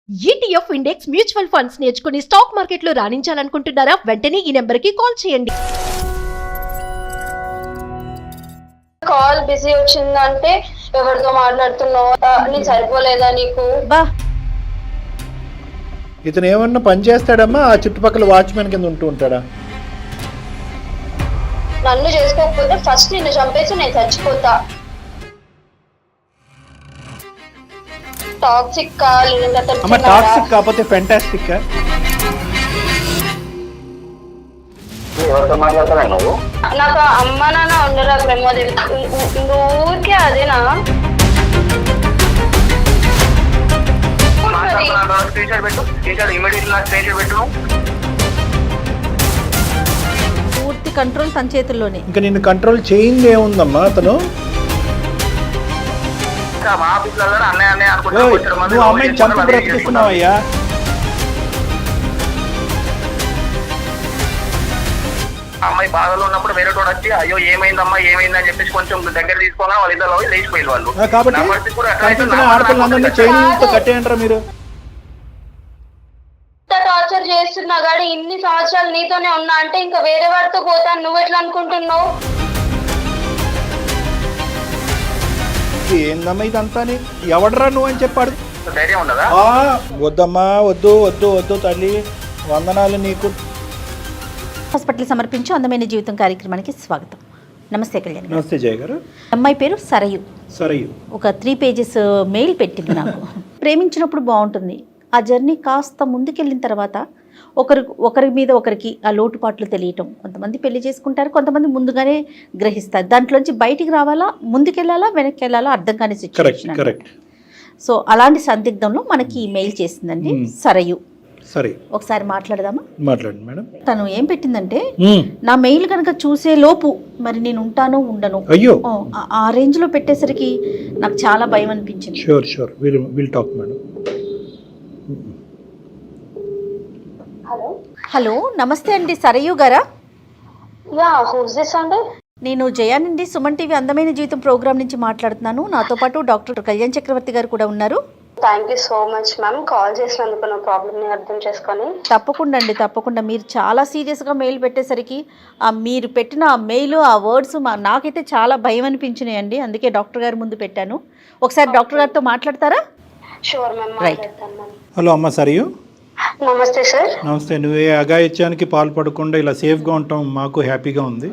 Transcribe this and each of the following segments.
ETF index mutual funds నేర్చుకుని stock మార్కెట్లో రాణించాలనుకుంటున్నారా? వెంటనే ఈ నెంబర్కి కాల్ చేయండి. కాల్ బిజీ వచ్చిందంటే ఎవరితో మాట్లాడుతున్నావు, నీకు సరిపోలేదా నీకు? ఇతను ఏమన్నా పని చేస్తాడమ్మా? ఆ చుట్టుపక్కల వాచ్మెన్ కింద ఉంటూ ఉంటాడా? నన్ను చేసుకోకపోతే ఫస్ట్ నిన్ను చంపేసి నేను చచ్చిపోతా. టాక్సిక్ టాక్సిక్ కాకపోతే ఫెంటాస్టిక్. నాకు అమ్మ నాన్న ఉండరా ప్రమోద్? ఊరికే అదేనా? పూర్తి కంట్రోల్ తన చేతుల్లోనే. ఇంకా నిన్ను కంట్రోల్ చేయింది ఏముందమ్మా అతను? నువ్వు అమ్మాయిని చంపి బ్రతికిస్తున్నావయ్యా. అమ్మాయి బాధలో ఉన్నప్పుడు వేరే తోడు వచ్చి అయ్యో ఏమైందమ్మా ఏమైందని చెప్పేసి కొంచెం దగ్గర తీసుకోగా వాళ్ళు ఇద్దరు లేచిపోయి వాళ్ళు. కాబట్టి ఆడపిల్లలందరినీ చైన్తో కట్టేయంటారా మీరు? టార్చర్ చేస్తున్నా గాడి ఇన్ని సంవత్సరాలు నీతోనే ఉన్నా అంటే ఇంకా వేరే వాడితో పోతాను నువ్వు ఎట్లా అనుకుంటున్నావు? ఏందమ్మా ఇదంతా? ఎవడరా నువ్వు అని చెప్పాడు. ధైర్యం ఉండదా? వద్దమ్మా, వద్దు వద్దు వద్దు తల్లి, వందనాలు నీకు. హాస్పిటల్ సమర్పించు అందమైన జీవితం కార్యక్రమానికి స్వాగతం. నమస్తే కళ్యాణ్. నమస్తే జయ గారు. అమ్మాయి పేరు సరయు. సరయు ఒక 3 pages మెయిల్ పెట్టింది నాకు. ప్రేమించినప్పుడు బాగుంటుంది, ఆ జర్నీ కాస్త ముందుకెళ్ళిన తర్వాత ఒకరి మీద ఒకరికి ఆ లోటుపాట్లు తెలియటం. కొంతమంది పెళ్లి చేసుకుంటారు, కొంతమంది ముందుగానే గ్రహిస్తారు. దాంట్లోంచి బయటికి రావాలా, ముందుకెళ్ళాలా, వెనక్కి వెళ్ళాలా అర్థం కాని సిచ్యువేషన్. సో అలాంటి సందిగ్ధంలో మనకి మెయిల్ చేసిందండి సరయు. సరే, ఒకసారి మాట్లాడదామా? మాట్లాడండి మేడం. తను ఏం పెట్టిందంటే, నా మెయిల్ కనుక చూసే లోపు మరి నేను ఉంటానో ఉండను. అయ్యో, ఆ రేంజ్ లో పెట్టేసరికి నాకు చాలా భయం అనిపించింది. Sure will talk madam. Hello, నమస్తే అండి సరయు గారా? అండి నేను జయా నుండి సుమన్ టీవీ అందమైన జీవితం ప్రోగ్రామ్ నుంచి మాట్లాడుతున్నాను. నాతో పాటు డాక్టర్ కళ్యాణ్ చక్రవర్తి గారు కూడా ఉన్నారు. Thank you so much ma'am, call చేసినందుకు నా ప్రాబ్లమ్ని అర్థం చేసుకొని. తప్పకుండా అండి, తప్పకుండా. మీరు చాలా సీరియస్గా మెయిల్ పెట్టేసరికి మీరు పెట్టిన ఆ మెయిల్, ఆ వర్డ్స్ నాకైతే చాలా భయం అనిపించినాయి అండి. అందుకే డాక్టర్ గారి ముందు పెట్టాను. ఒకసారి డాక్టర్ గారితో మాట్లాడతారా? షూర్ మ్యామ్, మాట్లాడతాను మ్యామ్. హలో అమ్మ సరియు. నమస్తే సార్. నమస్తే. నువ్వే అఘాయిత్యానికి పాల్పడకుండా ఇలా సేఫ్గా ఉండటం మాకు హ్యాపీగా ఉంది.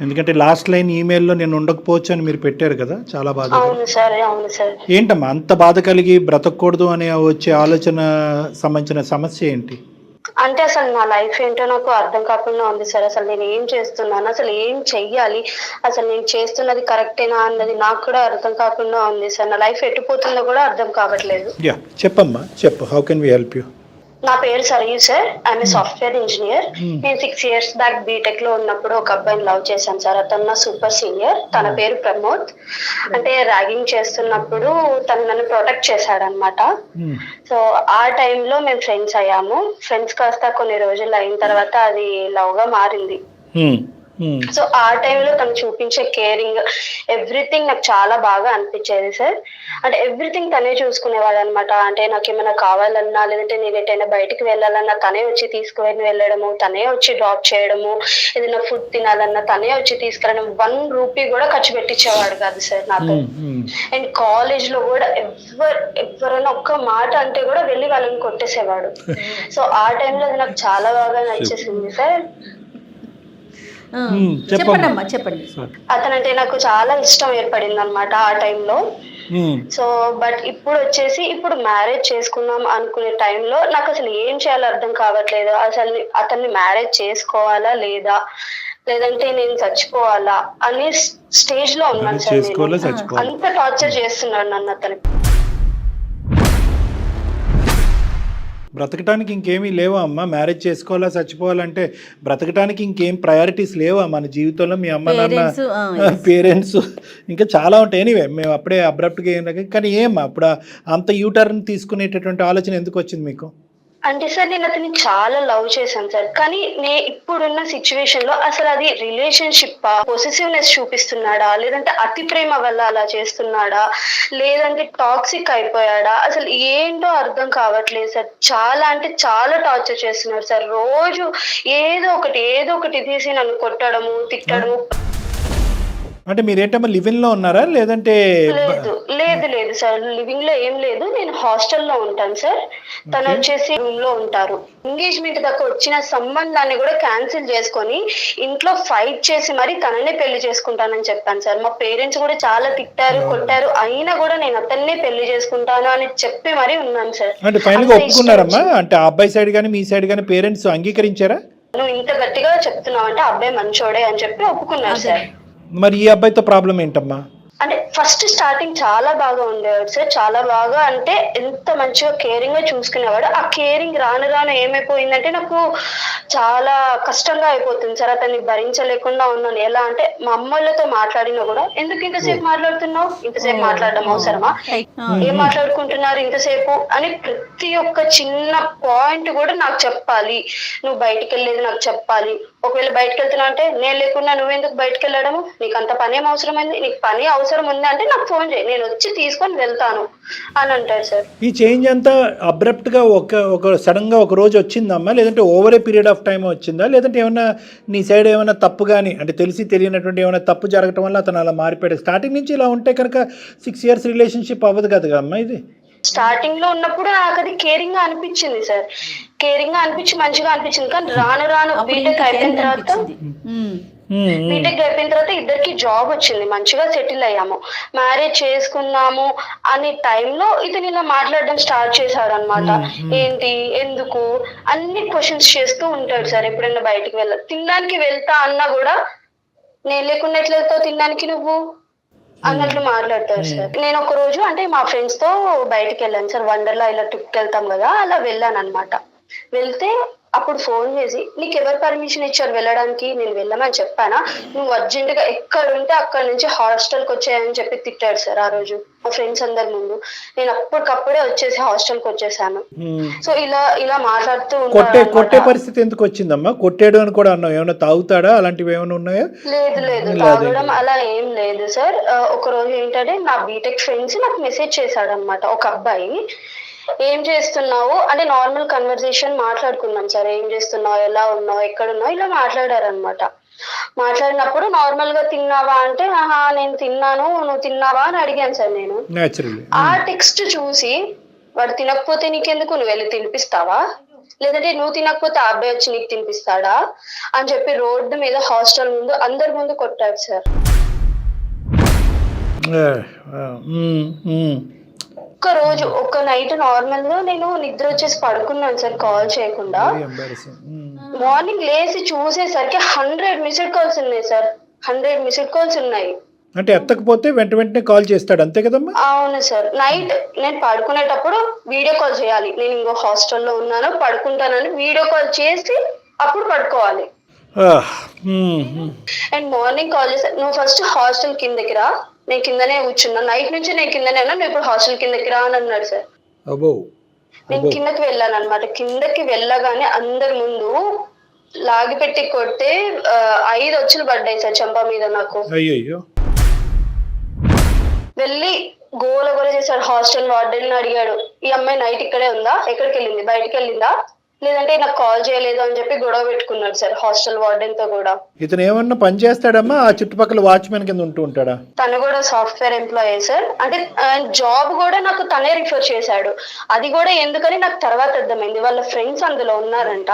ఎందుకంటే లాస్ట్ లైన్ ఈమెయిల్లో నేను ఉండకపోవచ్చు అని మీరు పెట్టారు కదా, చాలా బాధ. అవును సార్, అవును సార్. ఏంటమ్మా అంత బాధ కలిగి బ్రతకూడదు అనే వచ్చే ఆలోచన సంబంధించిన సమస్య ఏంటి? అంటే అసలు నా లైఫ్ ఏంటో నాకు అర్థం కాకుండా ఉంది సార్. అసలు నేను ఏం చేస్తున్నాను, అసలు ఏం చెయ్యాలి, అసలు నేను చేస్తున్నది కరెక్టేనా అన్నది నాకు కూడా అర్థం కాకుండా ఉంది సార్. నా లైఫ్ ఎట్టుపోతుందో కూడా అర్థం కావట్లేదు. చెప్పమ్మా, చెప్పు. How can we help you? నా పేరు Sarayu sir, I'm software engineer. నేను 6 years బ్యాక్ బీటెక్ లో ఉన్నప్పుడు ఒక అబ్బాయిని లవ్ చేశాను సార్. అతను నా సూపర్ సీనియర్, తన పేరు ప్రమోద్. అంటే ర్యాగింగ్ చేస్తున్నప్పుడు తను నన్ను ప్రొటెక్ట్ చేశాడనమాట. సో ఆ టైంలో మేము ఫ్రెండ్స్ అయ్యాము. ఫ్రెండ్స్ కాస్త కొన్ని రోజులు అయిన తర్వాత అది లవ్ గా మారింది. సో ఆ టైంలో తను చూపించే కేరింగ్, ఎవ్రీథింగ్ నాకు చాలా బాగా అనిపించేది సార్. అంటే ఎవ్రీథింగ్ తనే చూసుకునేవాడు అనమాట. అంటే నాకు ఏమైనా కావాలన్నా, లేదంటే నేను ఎటైనా బయటికి వెళ్ళాలన్నా తనే వచ్చి తీసుకువెళ్ళి వెళ్ళడము, తనే వచ్చి డ్రాప్ చేయడము, ఏదైనా ఫుడ్ తినాలన్నా తనే వచ్చి తీసుకురావడం. 1 rupee కూడా ఖర్చు పెట్టించేవాడు కాదు సార్ నాకు. అండ్ కాలేజ్ లో కూడా ఎవరైనా ఒక్క మాట అంటే కూడా వెళ్ళి వాళ్ళని కొట్టేసేవాడు. సో ఆ టైంలో అది నాకు చాలా బాగా నచ్చేసింది సార్. చెప్పండి అమ్మా, చెప్పండి. అతనంటే నాకు చాలా ఇష్టం ఏర్పడింది అనమాట ఆ టైంలో. సో బట్ ఇప్పుడు మ్యారేజ్ చేసుకుందాం అనుకునే టైంలో నాకు అసలు ఏం చేయాలో అర్థం కావట్లేదు. అసలు అతన్ని మ్యారేజ్ చేసుకోవాలా లేదా, లేదంటే నేను చచ్చిపోవాలా అనే స్టేజ్ లో ఉన్నాను సార్. అంత టార్చర్ చేస్తున్నాడు నన్ను అతను. బ్రతకటానికి ఇంకేమీ లేవా అమ్మ? మ్యారేజ్ చేసుకోవాలా, చచ్చిపోవాలంటే బ్రతకటానికి ఇంకేం ప్రయారిటీస్ లేవా మన జీవితంలో? మీ అమ్మ నాన్న, పేరెంట్స్, ఇంకా చాలా ఉంటాయి. ఎనీవే, మేము అప్పుడే అబ్రప్ట్గా కానీ ఏమమ్మా అప్పుడు అంత యూటర్న్ తీసుకునేటటువంటి ఆలోచన ఎందుకు వచ్చింది మీకు? అంటే సార్ నేను అతన్ని చాలా లవ్ చేశాను సార్, కానీ ఇప్పుడున్న సిచ్యువేషన్ లో అసలు అది రిలేషన్షిప్ పొసెసివ్నెస్ చూపిస్తున్నాడా, లేదంటే అతి ప్రేమ వల్ల అలా చేస్తున్నాడా, లేదంటే టాక్సిక్ అయిపోయాడా, అసలు ఏంటో అర్థం కావట్లేదు సార్. చాలా అంటే చాలా టార్చర్ చేస్తున్నారు సార్. రోజు ఏదో ఒకటి తీసి నన్ను కొట్టడము, తిట్టడము. అంటే మీరేంటమ్మా లివింగ్ లో ఉన్నారా లేదంటే? లేదు సార్, లివింగ్ లో ఏం లేదు, నేను హాస్టల్లో ఉంటాను సార్. తను వచ్చేసి రూమ్ లో ఉంటారు. ఎంగేజ్మెంట్ దాకా వచ్చిన సంబంధాన్ని కూడా క్యాన్సిల్ చేసుకొని ఇంట్లో ఫైట్ చేసి మరి తననే పెళ్లి చేసుకుంటానని చెప్పాను సార్. మా పేరెంట్స్ కూడా చాలా తిట్టారు, కొట్టారు, అయినా కూడా నేను అతన్నే పెళ్లి చేసుకుంటాను అని చెప్పి మరీ ఉన్నాను సార్. అంటే ఫైనల్ గా ఒప్పుకున్నారమ్మా? అంటే ఆ అబ్బాయి సైడ్ గానీ మీ సైడ్ గానీ పేరెంట్స్ అంగీకరించారా? నువ్వు ఇంత గట్టిగా చెప్తున్నావు అంటే అబ్బాయి మంచోడే అని చెప్పి ఒప్పుకున్నారు సార్. మరి ఈ అబ్బాయితో ప్రాబ్లం ఏంటమ్మా? అంటే ఫస్ట్ స్టార్టింగ్ చాలా బాగా ఉండేవాడు సార్, చాలా బాగా, అంటే ఎంత మంచిగా కేరింగ్ గా చూసుకునేవాడు. ఆ కేరింగ్ రాను రాను ఏమైపోయిందంటే నాకు చాలా కష్టంగా అయిపోతుంది సార్. అతన్ని భరించలేకుండా ఉన్నాను. ఎలా అంటే మా అమ్మలతో మాట్లాడినా కూడా, ఎందుకు ఇంతసేపు మాట్లాడుతున్నావు, ఇంతసేపు మాట్లాడడం అవసరమా, ఏం మాట్లాడుకుంటున్నారు ఇంతసేపు అని ప్రతి ఒక్క చిన్న పాయింట్ కూడా నాకు చెప్పాలి. నువ్వు బయటికి వెళ్ళేది నాకు చెప్పాలి. ఒకవేళ బయటకు వెళ్తున్నా అంటే నేను లేకుండా నువ్వెందుకు బయటకు వెళ్ళడము, నీకు అంత పని ఏం అవసరమైంది, నీకు పని అవసరం ఉంది అంటే నాకు ఫోన్ చేయి, నేను వచ్చి తీసుకొని వెళ్తాను అని అంటారు సార్. ఈ చేంజ్ అంతా అబ్రప్ట్ గా ఒక సడన్ గా ఒక రోజు వచ్చిందమ్మా, లేదంటే over a period of time వచ్చిందా, లేదంటే ఏమన్నా నీ సైడ్ ఏమైనా తప్పు కానీ, అంటే తెలిసి తెలియనటువంటి ఏమైనా తప్పు జరగటం వల్ల అతను అలా మారిపోయాడు? స్టార్టింగ్ నుంచి ఇలా ఉంటే కనుక 6 years రిలేషన్షిప్ అవ్వదు కదా అమ్మా ఇది. స్టార్టింగ్ లో ఉన్నప్పుడు నాకు అది కేరింగ్ గా అనిపించింది సార్, కేరింగ్ గా అనిపించి మంచిగా అనిపించింది. కానీ రాను రాను బీటెక్ అయిపోయిన తర్వాత ఇద్దరికి జాబ్ వచ్చింది, మంచిగా సెటిల్ అయ్యాము, మ్యారేజ్ చేసుకున్నాము అనే టైంలో ఇతను ఇలా మాట్లాడడం స్టార్ట్ చేశాడు అనమాట. ఏంటి, ఎందుకు, అన్ని క్వశ్చన్స్ చేస్తూ ఉంటాడు సార్. ఎప్పుడైనా బయటకు తినడానికి వెళ్తా అన్నా కూడా, నేను లేకుండా ఎట్లా వెళ్తావు తినడానికి నువ్వు అన్నట్లు మాట్లాడతారు సార్. నేను ఒక రోజు అంటే మా ఫ్రెండ్స్ తో బయటకు వెళ్ళాను సార్, వండర్లా ఇలా ట్రిప్కి వెళ్తాం కదా, అలా వెళ్ళాను అనమాట. వెళ్తే అప్పుడు ఫోన్ చేసి, నీకు ఎవరు పర్మిషన్ ఇచ్చారు వెళ్ళడానికి, నేను వెళ్ళమని చెప్పానా, నువ్వు అర్జెంట్ గా ఎక్కడ ఉంటే అక్కడ నుంచి హాస్టల్కి వచ్చాయని చెప్పి తిట్టాడు సార్ ఆ రోజు మా ఫ్రెండ్స్ అందరి ముందు. నేను అప్పటికప్పుడే వచ్చేసి హాస్టల్కి వచ్చేసాను. సో ఇలా మాట్లాడుతూ కొట్టే పరిస్థితి ఎందుకు వచ్చిందమ్మా? కొట్టాడు అని కూడా అన్నావు, ఏమైనా తాగుతాడా, అలాంటివి ఏమైనా ఉన్నాయా? లేదు, తాగడం అలా ఏం లేదు సార్. ఒక రోజు ఏంటంటే నా బీటెక్ ఫ్రెండ్స్ నాకు మెసేజ్ చేశాడు అనమాట, ఒక అబ్బాయి, ఏం చేస్తున్నావు అంటే నార్మల్ కన్వర్సేషన్ మాట్లాడుకున్నాం సార్. ఏం చేస్తున్నావు, ఎలా ఉన్నావు, ఎక్కడున్నావు, ఇలా మాట్లాడారనమాట. మాట్లాడినప్పుడు నార్మల్ గా తిన్నావా అంటే, ఆహా నేను తిన్నాను, నువ్వు తిన్నావా అని అడిగాను సార్ నేను. ఆ టెక్స్ట్ చూసి, వాడు తినకపోతే నీకెందుకు, నువ్వు వెళ్ళి తినిపిస్తావా, లేదంటే నువ్వు తినకపోతే ఆ అబ్బాయి వచ్చి నీకు తినిపిస్తాడా అని చెప్పి రోడ్డు మీద హాస్టల్ ముందు అందరి ముందు కొట్టాడు సార్. ఒక్క రోజు ఒక నైట్ నార్మల్ గా నేను నిద్ర వచ్చేసి పడుకున్నాను సార్ కాల్ చేయకుండా. మార్నింగ్ లేచి చూసేసరికి 100 మిస్డ్ కాల్స్ ఉన్నాయి సార్, 100 మిస్డ్ కాల్స్ ఉన్నాయి. అంటే ఎత్తకపోతే వెంటనే కాల్ చేస్తాడు అంతే కదమ్మా? అవును సార్. నైట్ నేను పడుకునేటప్పుడు వీడియో కాల్ చేయాలి, నేను ఇంకో హాస్టల్లో ఉన్నాను పడుకుంటానని వీడియో కాల్ చేసి అప్పుడు పడుకోవాలి. అండ్ మార్నింగ్ కాల్ చేసి, నువ్వు ఫస్ట్ హాస్టల్ కిందకి రా, నేను కిందనే కూర్చున్నా, నైట్ నుంచి నేను కిందనే ఉన్నా, నువ్వు ఇప్పుడు హాస్టల్ కిందకి రా అని అన్నాడు సార్. నేను కిందకి వెళ్ళాను అనమాట. కిందకి వెళ్ళగానే అందరి ముందు లాగి పెట్టి కొడితే 5 వచ్చులు పడ్డాయి సార్ చెంప మీద నాకు. వెళ్ళి గోల చేశాడు. హాస్టల్ వార్డెన్ అడిగాడు, ఈ అమ్మాయి నైట్ ఇక్కడే ఉందా, ఎక్కడికి వెళ్ళింది, బయటకు వెళ్ళిందా, లేదంటే నాకు కాల్ చేయలేదు అని చెప్పి గొడవ పెట్టుకున్నాడు సార్ హాస్టల్ వార్డెన్ తో కూడా. ఇతను ఏమన్నా పని చేస్తాడమ్మా, ఆ చుట్టుపక్కల వాచ్మెన్ కింద ఉంటూ ఉంటాడా? తను కూడా సాఫ్ట్వేర్ ఎంప్లాయీ సార్. అంటే జాబ్ కూడా నాకు తనే రిఫర్ చేశాడు. అది కూడా ఎందుకని నాకు తర్వాత అర్థమైంది, వాళ్ళ ఫ్రెండ్స్ అందులో ఉన్నారంట.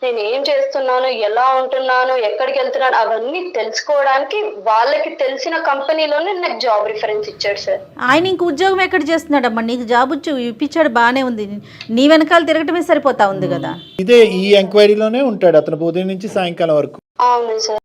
నేను ఏం చేస్తున్నాను, ఎలా ఉంటున్నాను, ఎక్కడికి వెళ్తున్నాను అవన్నీ తెలుసుకోవడానికి వాళ్ళకి తెలిసిన కంపెనీలోనే నాకు జాబ్ రిఫరెన్స్ ఇచ్చాడు సార్. ఆయన ఇంక ఉద్యోగం ఎక్కడ చేస్తున్నాడమ్మా, నీకు జాబ్ ఇప్పించాడు బాగానే ఉంది, నీ వెనకాల తిరగటమే సరిపోతా ఉంది కదా. ఇదే ఈ ఎంక్వైరీలోనే ఉంటాడు అతను ఉదయం నుంచి సాయంకాలం వరకు. అవును సార్.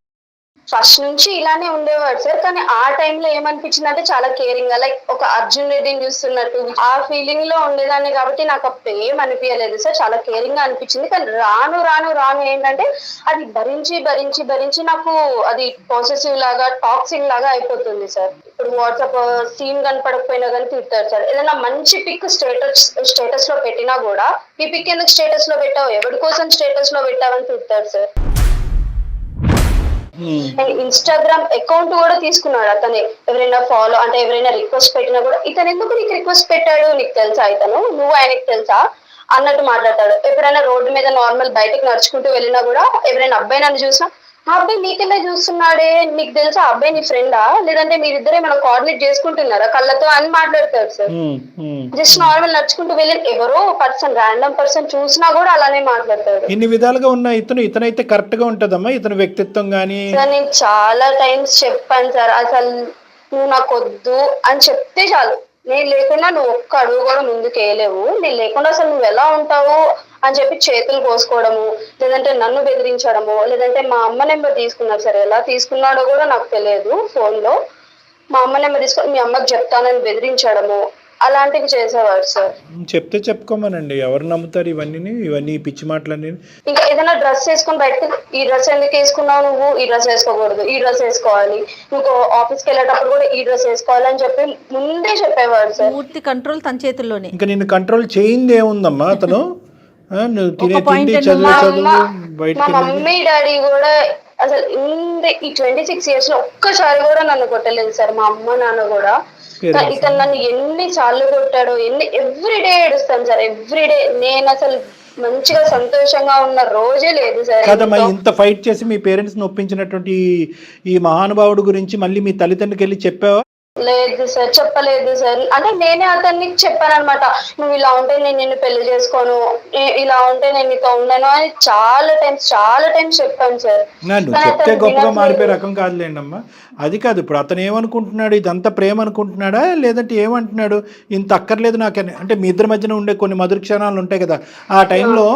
ఫస్ట్ నుంచి ఇలానే ఉండేవాడు సార్. కానీ ఆ టైంలో ఏమనిపించింది అంటే చాలా కేరింగ్ గా, లైక్ ఒక అర్జున్ రెడ్డిని చూస్తున్నట్టు ఆ ఫీలింగ్ లో ఉండేదాన్ని. కాబట్టి నాకు అప్పుడు ఏం అనిపించలేదు సార్, చాలా కేరింగ్ గా అనిపించింది. కానీ రాను రాను రాను ఏంటంటే అది భరించి భరించి భరించి నాకు అది పాసెసివ్ లాగా, టాక్సిక్ లాగా అయిపోతుంది సార్. ఇప్పుడు వాట్సాప్ సీన్ కనపడకపోయినా కానీ తిడతారు సార్. ఏదైనా మంచి పిక్ స్టేటస్ లో పెట్టినా కూడా ఈ పిక్ ఎందుకు స్టేటస్ లో పెట్టావు, ఎవరి కోసం స్టేటస్ లో పెట్టావని తిడతారు సార్. ఇన్స్టాగ్రామ్ అకౌంట్ కూడా తీసుకున్నాడు అతనే. ఎవరైనా ఫాలో అంటే ఎవరైనా రిక్వెస్ట్ పెట్టినా కూడా ఇతను ఎందుకు నీకు రిక్వెస్ట్ పెట్టాడు, నీకు తెలుసా, ఇతను నువ్వు ఆయనకి తెలుసా అన్నట్టు మాట్లాడతాడు. ఎప్పుడైనా రోడ్డు మీద నార్మల్ బయటకు నడుచుకుంటూ వెళ్ళినా కూడా ఎవరైనా అబ్బాయి నన్ను చూసినా, ఆ అబ్బాయి నీకెలా చూస్తున్నాడే, నీకు తెలుసా అబ్బాయి నీ ఫ్రెండా, లేదంటే మీరిద్దరే మనం కోఆర్డినేట్ చేసుకుంటున్నారా కళ్ళతో అని మాట్లాడతాడు సార్. జస్ట్ నార్మల్ నడుచుకుంటూ వెళ్ళి ఎవరో పర్సన్, ర్యాండమ్ పర్సన్ చూసినా కూడా అలానే మాట్లాడతాడు. ఇన్ని విధాలుగా ఉన్న ఇతనైతే కరెక్ట్ గా ఉంటదమ్మా, ఇతని వ్యక్తిత్వం గానీ. నేను చాలా టైమ్స్ చెప్పాను సార్, అసలు నువ్వు నాకు వద్దు అని చెప్తే చాలు, నేను లేకుండా నువ్వు ఒక్క అడుగు కూడా ముందుకు వేయలేవు, నేను లేకుండా అసలు నువ్వు ఎలా ఉంటావు అని చెప్పి చేతులు కోసుకోవడము, లేదంటే నన్ను బెదిరించడము, లేదంటే మా అమ్మ నెంబర్ తీసుకున్నారు సార్. ఎలా తీసుకున్నాడో కూడా నాకు తెలియదు. ఫోన్ లో మా అమ్మ నెంబర్ తీసుకొని మీ అమ్మకి చెప్తానని బెదిరించడము, అలాంటివి చేసేవాడు సార్. చెప్తే చెప్పుకోమనండి, ఎవరు నమ్ముతారు ఇవన్నీ పిచ్చి మాటలన్నీ. ఇంకా ఏదైనా డ్రెస్ వేసుకొని బయటకు, ఈ డ్రెస్ ఎందుకు వేసుకున్నావు నువ్వు, ఈ డ్రెస్ వేసుకోకూడదు, ఈ డ్రెస్ వేసుకోవాలి, ఇంకో ఆఫీస్కి వెళ్ళేటప్పుడు కూడా ఈ డ్రెస్ వేసుకోవాలి అని చెప్పి ముందే చెప్పేవాడు సార్. పూర్తి కంట్రోల్ తన చేతుల్లోనే. ఇంకా నిన్ను కంట్రోల్ చేయింది ఏముందమ్మా అతను? నువ్వు తినే తిండి, చదువు మా మమ్మీ డాడీ కూడా అసలు ఈ 26 years లో ఒక్కసారి కూడా నన్ను కొట్టలేదు సార్. మా అమ్మ నాన్న కూడా. ఇతను నన్ను ఎన్ని సార్లు కొట్టాడో, ఎవ్రీడే ఏడుస్తాను సార్, ఎవ్రీడే. నేను అసలు మంచిగా సంతోషంగా ఉన్న రోజే లేదు సార్. కదమ్మా, ఇంత ఫైట్ చేసి మీ పేరెంట్స్ ని ఒప్పించినటువంటి ఈ మహానుభావుడు గురించి మళ్ళీ మీ తల్లిదండ్రులకి వెళ్ళి చెప్పావా? లేదు సార్, చెప్పలేదు సార్. అంటే నేనే అతన్ని చెప్పాను అనమాట, నువ్వు ఇలా ఉంటే నేను నిన్ను పెళ్లి చేసుకోను, ఇలా ఉంటే నేను నీతో ఉండను అని చాలా టైమ్స్ చెప్పాను సార్. నువ్వు చెప్తే గొప్పగా మారిపోయే రకం కాదులేండి అమ్మా. అది కాదు, ఇప్పుడు అతను ఏమనుకుంటున్నాడు, ఇదంతా ప్రేమ అనుకుంటున్నాడా, లేదంటే ఏమంటున్నాడు, ఇంత అక్కర్లేదు నాకని. అంటే మీ ఇద్దరి మధ్యన ఉండే కొన్ని మధుర క్షణాలు ఉంటాయి కదా, ఆ టైంలో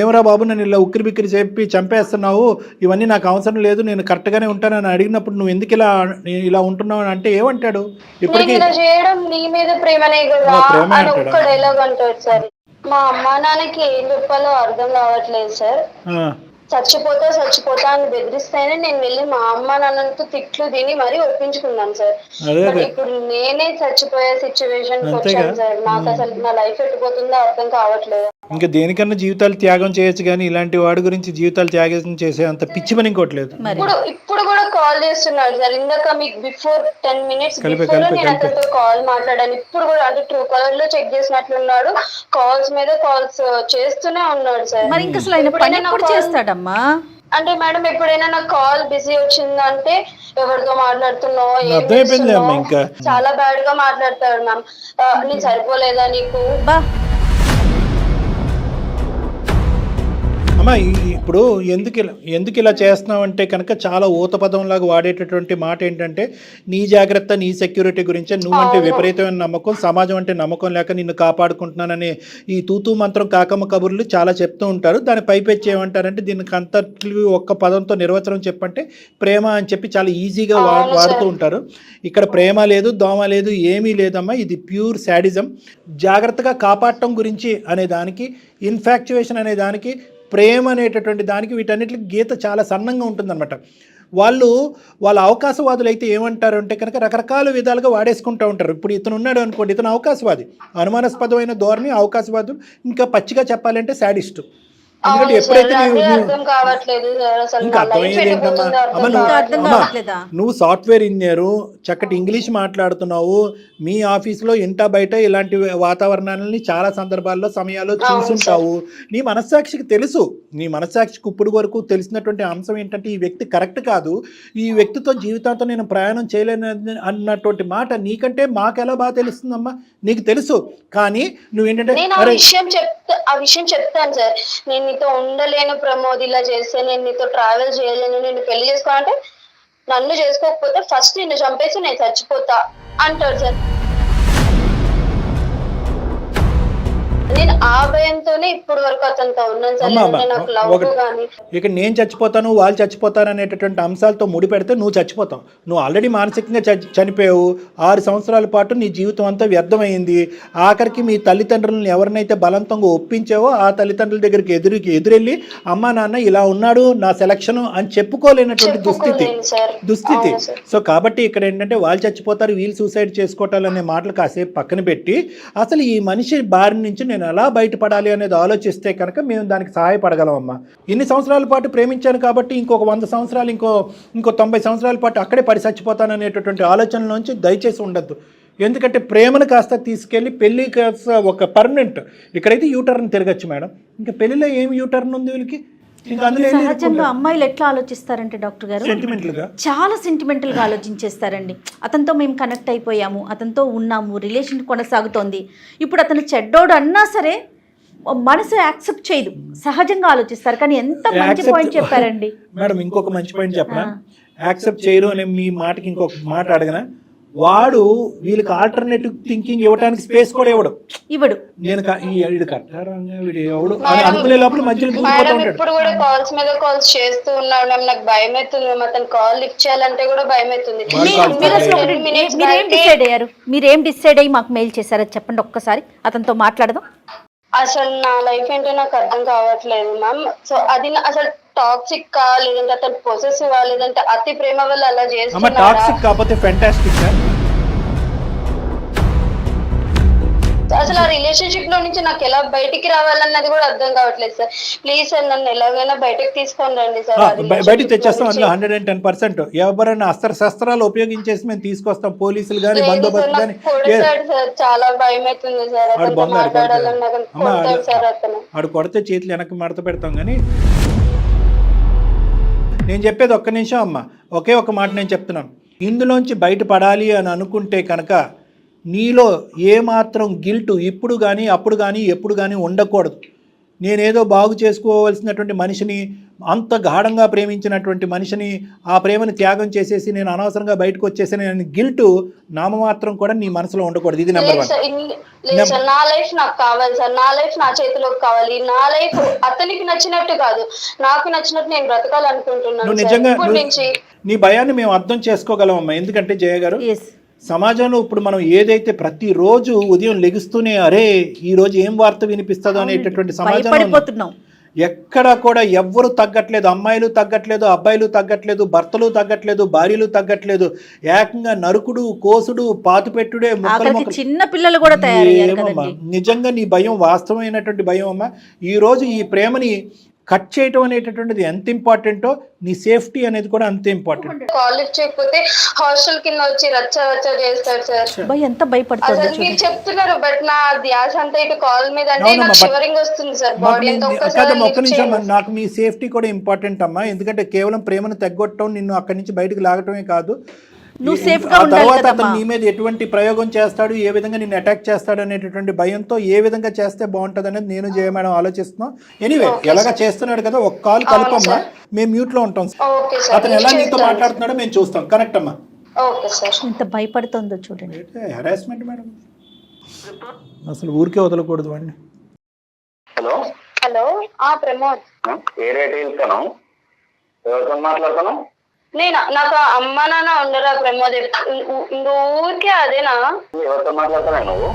ఏమరా బాబు నన్ను ఇలా ఉక్కిరి బిక్కిరి చెప్పి చంపేస్తున్నావు, ఇవన్నీ నాకు అవసరం లేదు, నేను కరెక్ట్గానే ఉంటానని అడిగినప్పుడు నువ్వు ఎందుకు ఇలా ఉంటున్నావు అని అంటే ఏమంటాడు? ఇప్పటికీ చేయడం నీ మీద ప్రేమనే కదా అని ఒక్క డైలాగ్ అంటాడు సార్. మా అమ్మా నాన్నకి ఏం చెప్పాలో అర్థం కావట్లేదు సార్. చచ్చిపోతా అని బెదిరిస్తేనే నేను వెళ్ళి మా అమ్మ నాన్నతో తిట్లు తిని మరీ ఒప్పించుకున్నాను సార్. ఇప్పుడు నేనే చచ్చిపోయే సిచ్యువేషన్ వచ్చాను సార్. నాకు అసలు నా లైఫ్ ఎట్టుపోతుందో అర్థం కావట్లేదు. ఇంకా దేనికన్నా జీవితాలు త్యాగం చేయొచ్చు, కానీ ఇలాంటి వాడి గురించి జీవితాలు త్యాగం చేసే అంత పిచ్చి పని ఇంకోట్లేదు. ఇప్పుడు కూడా కాల్ చేస్తున్నాడు సార్. ఇందాక మీకు బిఫోర్ 10 minutes బిఫోర్ నేను అతనితో కాల్ మాట్లాడాను. ఇప్పుడు కూడా అంటే ట్రూ కాలర్ లో చెక్ చేసినట్లున్నాడు, కాల్స్ మీద కాల్స్ చేస్తూనే ఉన్నాడు సార్. మరి ఇంకా అసలు ఆయన పని ఎప్పుడు చేస్తాడమ్మా? అంటే మేడం ఎప్పుడైనా నాకు కాల్ బిజీ వచ్చిందంటే ఎవరితో మాట్లాడుతున్నావు, ఇంకా చాలా బ్యాడ్ గా మాట్లాడతాడు మ్యామ్. నేను సరిపోలేదా నీకు? అమ్మా ఇప్పుడు ఎందుకు ఇలా చేస్తున్నావు అంటే కనుక చాలా ఊతపదంలాగా వాడేటటువంటి మాట ఏంటంటే నీ జాగ్రత్త, నీ సెక్యూరిటీ గురించే. నువ్వంటే విపరీతమైన నమ్మకం, సమాజం అంటే నమ్మకం లేక నిన్ను కాపాడుకుంటున్నానని ఈ తూతూ మంత్రం కాకమ్మ కబుర్లు చాలా చెప్తూ ఉంటారు. దాని పైపెచ్చి ఏమంటారంటే దీనికి అంతట్లు ఒక్క పదంతో నిర్వచనం చెప్పంటే ప్రేమ అని చెప్పి చాలా ఈజీగా వాడుతూ ఉంటారు. ఇక్కడ ప్రేమ లేదు, దోమ లేదు, ఏమీ లేదమ్మా. ఇది ప్యూర్ శాడిజం. జాగ్రత్తగా కాపాడటం గురించి అనే దానికి, ఇన్ఫాక్చువేషన్ అనే దానికి, ప్రేమ అనేటటువంటి దానికి, వీటన్నిటికి గీత చాలా సన్నంగా ఉంటుందన్నమాట. వాళ్ళ అవకాశవాదులు అయితే ఏమంటారు అంటే కనుక రకరకాల విధాలుగా వాడేసుకుంటూ ఉంటారు. ఇప్పుడు ఇతను ఉన్నాడు అనుకోండి, ఇతను అవకాశవాది, అనుమానాస్పదమైన ధోరణి అవకాశవాదులు, ఇంకా పచ్చిగా చెప్పాలంటే శాడిస్టు. ఎందుకంటే ఎప్పుడైతే నువ్వు సాఫ్ట్వేర్ ఇంజనీరు, చక్కటి ఇంగ్లీష్ మాట్లాడుతున్నావు, మీ ఆఫీస్లో ఇంటా బయట ఇలాంటి వాతావరణాలని చాలా సందర్భాల్లో సమయాల్లో చూసుంటావు. నీ మనస్సాక్షికి తెలుసు, నీ మనస్సాక్షికి ఇప్పుడు వరకు తెలిసినటువంటి అంశం ఏంటంటే ఈ వ్యక్తి కరెక్ట్ కాదు, ఈ వ్యక్తితో జీవితాంతం నేను ప్రయాణం చేయలేను అన్నటువంటి మాట నీకంటే మాకు ఎలా బాగా తెలుస్తుందమ్మా? నీకు తెలుసు, కానీ నువ్వేంటంటే ఆ విషయం చెప్తాను సార్. నేను నీతో ఉండలేను ప్రమోద్, ఇలా చేస్తే నేను నీతో ట్రావెల్ చేయలేను, నేను పెళ్లి చేసుకోవాలంటే నన్ను చేసుకోకపోతే ఫస్ట్ నిన్ను చంపేసి నేను చచ్చిపోతా అంటాడు సార్. నేను ఆ భయంతోనే ఇప్పుడు వరకు అతనితో ఉన్నాను సార్. లేదంటే నాకు లవ్ కానీ ఇక నేను చచ్చిపోతాను వాళ్ళు చచ్చిపోతాను అనేటటువంటి అంశాలతో ముడిపెడితే నువ్వు చచ్చిపోతావు. నువ్వు ఆల్రెడీ మానసికంగా చనిపోయావు. 6 సంవత్సరాల పాటు నీ జీవితం అంతా వ్యర్థమైంది. ఆఖరికి మీ తల్లిదండ్రులను ఎవరినైతే బలవంతంగా ఒప్పించావో ఆ తల్లిదండ్రుల దగ్గరికి ఎదురెళ్ళి అమ్మా నాన్న ఇలా ఉన్నాడు నా సెలక్షన్ అని చెప్పుకోలేనటువంటి దుస్థితి. సో కాబట్టి ఇక్కడ ఏంటంటే వాళ్ళు చచ్చిపోతారు వీళ్ళు సూసైడ్ చేసుకోవటాలనే మాటలు కాసేపు పక్కన పెట్టి అసలు ఈ మనిషి బారి నుంచి నేను ఎలా బయటపడాలి అనేది ఆలోచిస్తే కనుక మేము దానికి సహాయపడగలమమ్మా. ఇన్ని సంవత్సరాల పాటు ప్రేమించాను కాబట్టి ఇంకొక 100 సంవత్సరాలు ఇంకో 90 సంవత్సరాల పాటు అక్కడే పడి చచ్చిపోతాను అనేటటువంటి ఆలోచనలోంచి దయచేసి ఉండద్దు. ఎందుకంటే ప్రేమను కాస్త తీసుకెళ్ళి పెళ్ళి కాస్త ఒక పర్మనెంట్. ఇక్కడైతే యూటర్న్ తిరగచ్చు మేడం. ఇంకా పెళ్ళిలో ఏం యూటర్న్ ఉంది వీళ్ళకి? సహజంగా అమ్మాయిలు ఎట్లా ఆలోచిస్తారంటే డాక్టర్ గారు చాలా సెంటిమెంటల్ గా ఆలోచించేస్తారండి. అతనితో మేము కనెక్ట్ అయిపోయాము, అతనితో ఉన్నాము, రిలేషన్ కొనసాగుతోంది, ఇప్పుడు అతను చెడ్డోడు అన్నా సరే మనసు యాక్సెప్ట్ చేయదు, సహజంగా ఆలోచిస్తారు. కానీ ఎంత మంచి పాయింట్ చెప్పారండి మేడం. ఇంకొక మంచి పాయింట్ చెప్పనా? యాక్సెప్ట్ చేయరు అనే మీ మాటకి ఇంకొక మాట అడగనా? వాడు వీళ్ళకి ఆల్టర్నేటివ్ థింకింగ్ ఇవ్వడానికి స్పేస్ కూడా ఇవ్వడు. నేను ఎవడు అనుకునే లోపల మధ్యలో ఇప్పుడు కూడా కాల్స్ మీద కాల్స్ చేస్తూ ఉన్నాడు. నాకు భయం అవుతుంది. అతను కాల్ లిఫ్ట్ చేయాలంటే కూడా భయం అవుతుంది. మీరేం డిసైడ్ అయ్యి మాకు మెయిల్ చేశారో చెప్పండి ఒక్కసారి, అతనితో మాట్లాడదాం. అసలు నా లైఫ్ ఏంటో నాకు అర్థం కావట్లేదు మ్యామ్. సో అది అసలు టాక్సిక్ కా లేదంటే అతను పొసెసివ్ లేదంటే అతి ప్రేమ వల్ల అలా చేస్తున్నా. టాక్సిక్ కాకపోతే ఫెంటాస్టిక్. అసలు ఆ రిలేషన్షిప్ లో నుంచి నాకు ఎలా బయటికి రావాలన్నది కూడా అర్థం కావట్లేదు సార్. ప్లీజ్ సార్ నన్ను ఎలాగైనా బయటకు తీసుకొని రండి సార్. బయటకు తెచ్చేస్తాం. అందులో 110%. ఎవరైనా అస్త్ర శస్త్రాలు ఉపయోగించేసి మేము తీసుకొస్తాం. పోలీసులు కానీ బందోబస్తు కానీ. చాలా భయం అవుతుంది సార్. ఆడు కొడితే చేతులు వెనక్కి మడత పెడతాం. కానీ నేను చెప్పేది ఒక్క నిమిషం అమ్మ, ఒకే ఒక మాట నేను చెప్తున్నాను. ఇందులోంచి బయటపడాలి అని అనుకుంటే కనుక నీలో ఏమాత్రం గిల్టు ఇప్పుడు కానీ అప్పుడు కానీ ఎప్పుడు కానీ ఉండకూడదు. నేనేదో బాగు చేసుకోవాల్సినటువంటి మనిషిని, అంత గాఢంగా ప్రేమించినటువంటి మనిషిని, ఆ ప్రేమను త్యాగం చేసేసి నేను అనవసరంగా బయటకు వచ్చేసాను గిల్టు నామమాత్రం కూడా నీ మనసులో ఉండకూడదు. ఇది నెంబర్ 1. నా లైఫ్ నాకు కావాలి సార్. నా లైఫ్ నా చేతిలోకి కావాలి. నా లైఫ్ అతనికి నచ్చినట్టు కాదు, నాకు నచ్చినట్టు నేను బ్రతకాలనుకుంటున్నాను. నిజంగా నీ భయాన్ని మేము అర్థం చేసుకోగలమమ్మా. ఎందుకంటే జయ గారు, సమాజంలో ఇప్పుడు మనం ఏదైతే ప్రతిరోజు ఉదయం లెగుస్తూనే అరే ఈ రోజు ఏం వార్త వినిపిస్తుందో అనేటటువంటి సమాజంలో ఎక్కడ కూడా ఎవ్వరు తగ్గట్లేదు. అమ్మాయిలు తగ్గట్లేదు, అబ్బాయిలు తగ్గట్లేదు, భర్తలు తగ్గట్లేదు, భార్యలు తగ్గట్లేదు. ఏకంగా నరుకుడు, కోసుడు, పాతుపెట్టుడే, చిన్న పిల్లలు కూడా తయారయ్యారు. నిజంగా నీ భయం వాస్తవమైనటువంటి భయం అమ్మా. ఈ రోజు ఈ ప్రేమని కట్ చేయటం అనేటటువంటిది ఎంత ఇంపార్టెంటో నీ సేఫ్టీ అనేది కూడా అంతే ఇంపార్టెంట్. కాలేజ్ చేయకపోతే హాస్టల్ కింద వచ్చి రచ్చ చేస్తారు సార్. ఎంత భయపడుతుంది మీరు చెప్తున్నారు, బట్ నా ధ్యాస అంతా ఇటు కాల్ మీద అంటే నాకు షివరింగ్ వస్తుంది సార్. బాడీ అంతా ఒక్క నిమిషం, నాకు మీ సేఫ్టీ కూడా ఇంపార్టెంట్ అమ్మా. ఎందుకంటే కేవలం ప్రేమను తగ్గొట్టడం, నిన్ను అక్కడి నుంచి బయటకు లాగటమే కాదు, ఆ తర్వాత అతను నీ మీద ఎటువంటి ప్రయోగం చేస్తాడు, ఏ విధంగా నిన్ను అటాక్ చేస్తాడు అనేటటువంటి భయంతో ఏ విధంగా చేస్తే బాగుంటుంది అనేది నేను జయ మేడం ఆలోచిస్తున్నాం. ఎనీవే ఎలాగా చేస్తున్నాడు కదా, ఒక కాల్ కలపమ్మా, మేము మ్యూట్ లో ఉంటాం. అతను ఎలా నీతో మాట్లాడుతున్నాడో మేము చూస్తాం. కనెక్ట్ అమ్మా. ఎంత భయపడుతుందో చూడండి. హెరాస్మెంట్ మేడం, అసలు ఊరికే వదలకూడదు వాడిని. హలో హలో ప్రమోద్, ఏ రేట్ వెళ్తాను? ఎవరితో మాట్లాడతాను? నాకు అమ్మ నాన్న ఉండరా ప్రమోద్? ఊరికే అదేనా? ఎవరితో మాట్లాడతానా నువ్వు?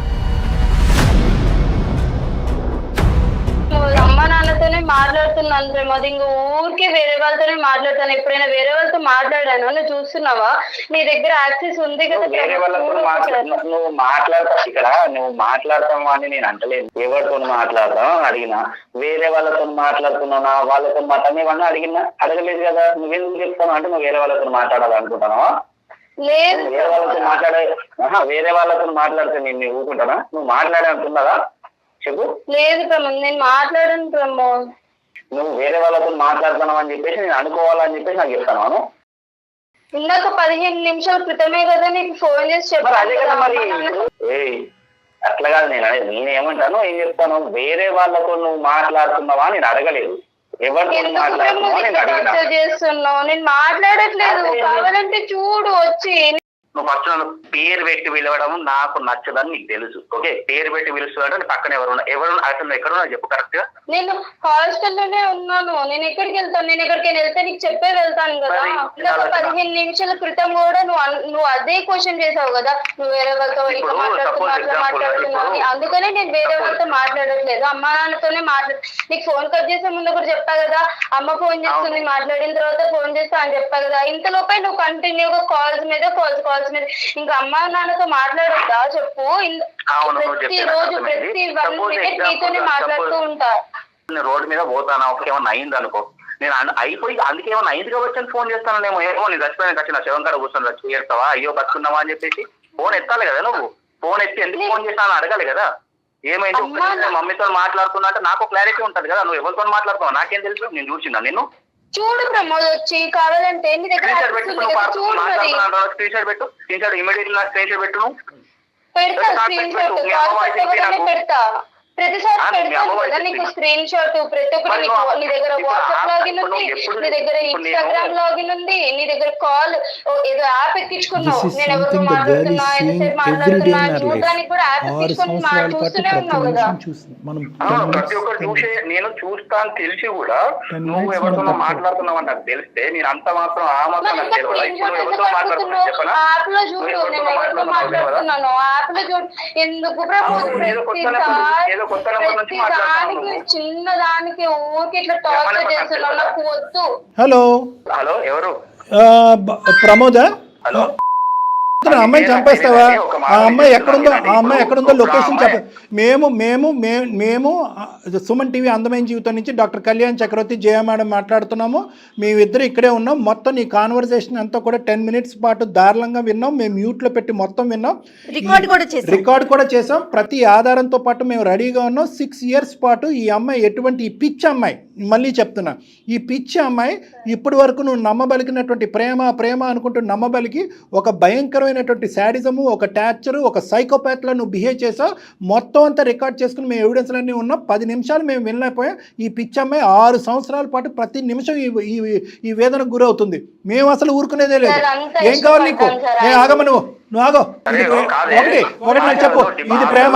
అమ్మ నాన్నతోనే మాట్లాడుతున్నాను ప్రమోద్. ఇంక ఊరికే వేరే వాళ్ళతోనే మాట్లాడతాను. ఎప్పుడైనా వేరే వాళ్ళతో మాట్లాడాను? నువ్వు చూస్తున్నావా? నీ దగ్గర యాక్సెస్ ఉంది కదా. వేరే వాళ్ళతో నువ్వు మాట్లాడతావు ఇక్కడ, నువ్వు మాట్లాడతావు అని నేను అంటలేదు. ఎవరితో మాట్లాడతావు అడిగినా, వేరే వాళ్ళతో మాట్లాడుతున్నానా వాళ్ళతో మాట్లాడని అడగలేదు కదా. నువ్వెందుకు చెప్తాను అంటే నువ్వు వేరే వాళ్ళతో మాట్లాడాలనుకుంటున్నావా? లేదు, వేరే వాళ్ళతో మాట్లాడితే నేను ఊరుకుంటానా? నువ్వు మాట్లాడే అంటున్నారా చెప్పు. లేదు ప్రమోద్, నేను మాట్లాడను ప్రమోద్. నువ్వు వేరే వాళ్ళతో మాట్లాడుతున్నావు అని చెప్పేసి నేను అనుకోవాలని చెప్పేసి నాకు చెప్తాను. ఇందాక 15 నిమిషాల క్రితమే కదా నీకు ఫోన్ చేసి చెప్పాను. అదే కదా మరి. అట్లా కాదు, నేనేమంటాను, ఏం చెప్తాను, వేరే వాళ్ళతో నువ్వు మాట్లాడుతున్నావా నేను అడగలేదు. ఎవరితో మాట్లాడుతున్నావా నేను అడిగినా. చేస్తున్నావు, నేను మాట్లాడట్లేదు. కావాలంటే చూడు వచ్చి. నువ్వు ఫస్ట్ నన్ను పేరు పెట్టి పిలవడం నాకు నచ్చదని నీకు తెలుసు. ఓకే, పేరు పెట్టి పిలుస్తున్నాడు పక్కన ఎవరు అసలు ఎక్కడున్నా చెప్పు కరెక్ట్ గా. నేను హాస్టల్లోనే ఉన్నాను. నేను ఎక్కడికి వెళ్తాను? నేను ఎక్కడికైనా వెళ్తే నీకు చెప్పే వెళ్తాను కదా. ఇంకా 15 నిమిషాల క్రితం కూడా నువ్వు అదే క్వశ్చన్ చేసావు కదా, నువ్వు వేరే వాళ్ళతో మాట్లాడుతున్నావు. అందుకనే నేను వేరే వాళ్ళతో మాట్లాడట్లేదు, అమ్మ నాన్నతోనే నీకు ఫోన్ కట్ చేసే ముందు కూడా చెప్పా కదా, అమ్మ ఫోన్ చేస్తుంది, మాట్లాడిన తర్వాత ఫోన్ చేస్తా అని చెప్పా కదా. ఇంతలోపే నువ్వు కంటిన్యూగా కాల్స్ మీద ఇంకా అమ్మ నాన్నతో మాట్లాడొద్దా చెప్పు? ప్రతి రోజు ప్రతి 1 minute నీతోనే మాట్లాడుతూ ఉంటా. రోడ్డు మీద పోతానా ఒక ఏమన్నా అయింది అనుకో, నేను అయిపోయి అందుకే ఏమన్నా అయింది కాబట్టి ఫోన్ చేస్తాను. ఏమో నేను చచ్చిపోయిన వచ్చిన శివం కాడ కూర్చొని చేస్తావా, అయ్యో బతుకున్నావా అని చెప్పేసి ఫోన్ ఎత్తాలి కదా. నువ్వు ఫోన్ ఎత్తి ఎందుకు ఫోన్ చేస్తాను అడగాలి కదా. ఏమైంది మమ్మీతో మాట్లాడుతున్నా అంటే నాకు క్లారిటీ ఉంటది కదా. నువ్వు ఎవరితో మాట్లాడుతున్నావు నాకేం తెలుసు? నేను చూసిందా నిన్ను? చూడు ప్రమోద్, వచ్చి కావాలంటే నీ దగ్గర స్క్రీన్ షాట్ పెట్టు, screen shot immediate screen shot పెట్టు. పెడతా స్క్రీన్ షాట్ పెడతా, ప్రతిసారి పెడతాను కదా నీకు స్క్రీన్ షాట్. ప్రతి ఒక్కటి నీ దగ్గర వాట్సాప్ లాగిన్ ఉంది, నీ దగ్గర ఇన్స్టాగ్రామ్ లాగిన్ ఉంది, నీ దగ్గర కాల్ ఏదో యాప్ ఎక్కించుకున్నావు. నేను ఎవరితో మాట్లాడుతున్నా, ఎంతసేపు మాట్లాడుతున్నా చూడడానికి కూడా యాప్ ఎక్కించుకొని చూస్తూనే ఉన్నావు కదా. ప్రతి ఒక్కరు చూసే నేను చూస్తాను తెలిసి కూడా నువ్వు ఎవరితో మాట్లాడుతున్నావు అని నాకు తెలిస్తే నేను అంత మాత్రం ఆ మాత్రం నాకు తెలియదు. ఎవరితో మాట్లాడుతున్నా చెప్పనా? యాప్ లో చూడు, నేను ఎవరితో మాట్లాడుతున్నాను యాప్ లో చూడు. ఎందుకు చిన్న దానికి ఊరికి ఇట్లా టార్చర్ చేస్తున్నావు, నాకు వద్దు. హలో హలో ఎవరు? ప్రమోదా? హలో, అమ్మాయిని చంపేస్తావా? ఆ అమ్మాయి ఎక్కడుందో లొకేషన్ చెప్ప. మేము సుమన్ టీవీ అందమైన జీవితం నుంచి డాక్టర్ కళ్యాణ్ చక్రవర్తి జయ మేడం మాట్లాడుతున్నాము. మేమిద్దరు ఇక్కడే ఉన్నాం. మొత్తం నీ కాన్వర్సేషన్ అంతా కూడా 10 minutes పాటు దారుణంగా విన్నాం. మేము మ్యూట్లో పెట్టి మొత్తం విన్నాం, రికార్డ్ కూడా చేసాం. ప్రతి ఆధారంతో పాటు మేము రెడీగా ఉన్నాం. 6 years పాటు ఈ అమ్మాయి ఎటువంటి ఈ పిచ్చి అమ్మాయి, మళ్ళీ చెప్తున్నా, ఈ పిచ్చి అమ్మాయి ఇప్పటి వరకు నువ్వు నమ్మబలికినటువంటి ప్రేమ అనుకుంటూ నమ్మబలికి ఒక భయంకరమైనటువంటి శాడిజము, ఒక టార్చరు, ఒక సైకోపాత్లో నువ్వు బిహేవ్ చేసావు. మొత్తం అంతా రికార్డ్ చేసుకుని మేము ఎవిడెన్స్లన్నీ ఉన్నాం. 10 నిమిషాలు మేము వినలేకపోయాం. ఈ పిచ్చి అమ్మాయి 6 సంవత్సరాల పాటు ప్రతి నిమిషం ఈ వేదనకు గురవుతుంది. మేము అసలు ఊరుకునేదే లేదు. ఏం కావాలి నీకు? నేను ఆగమ నువ్వు ఆగో. ఒకటి నాకు చెప్పు, ఇది ప్రేమ?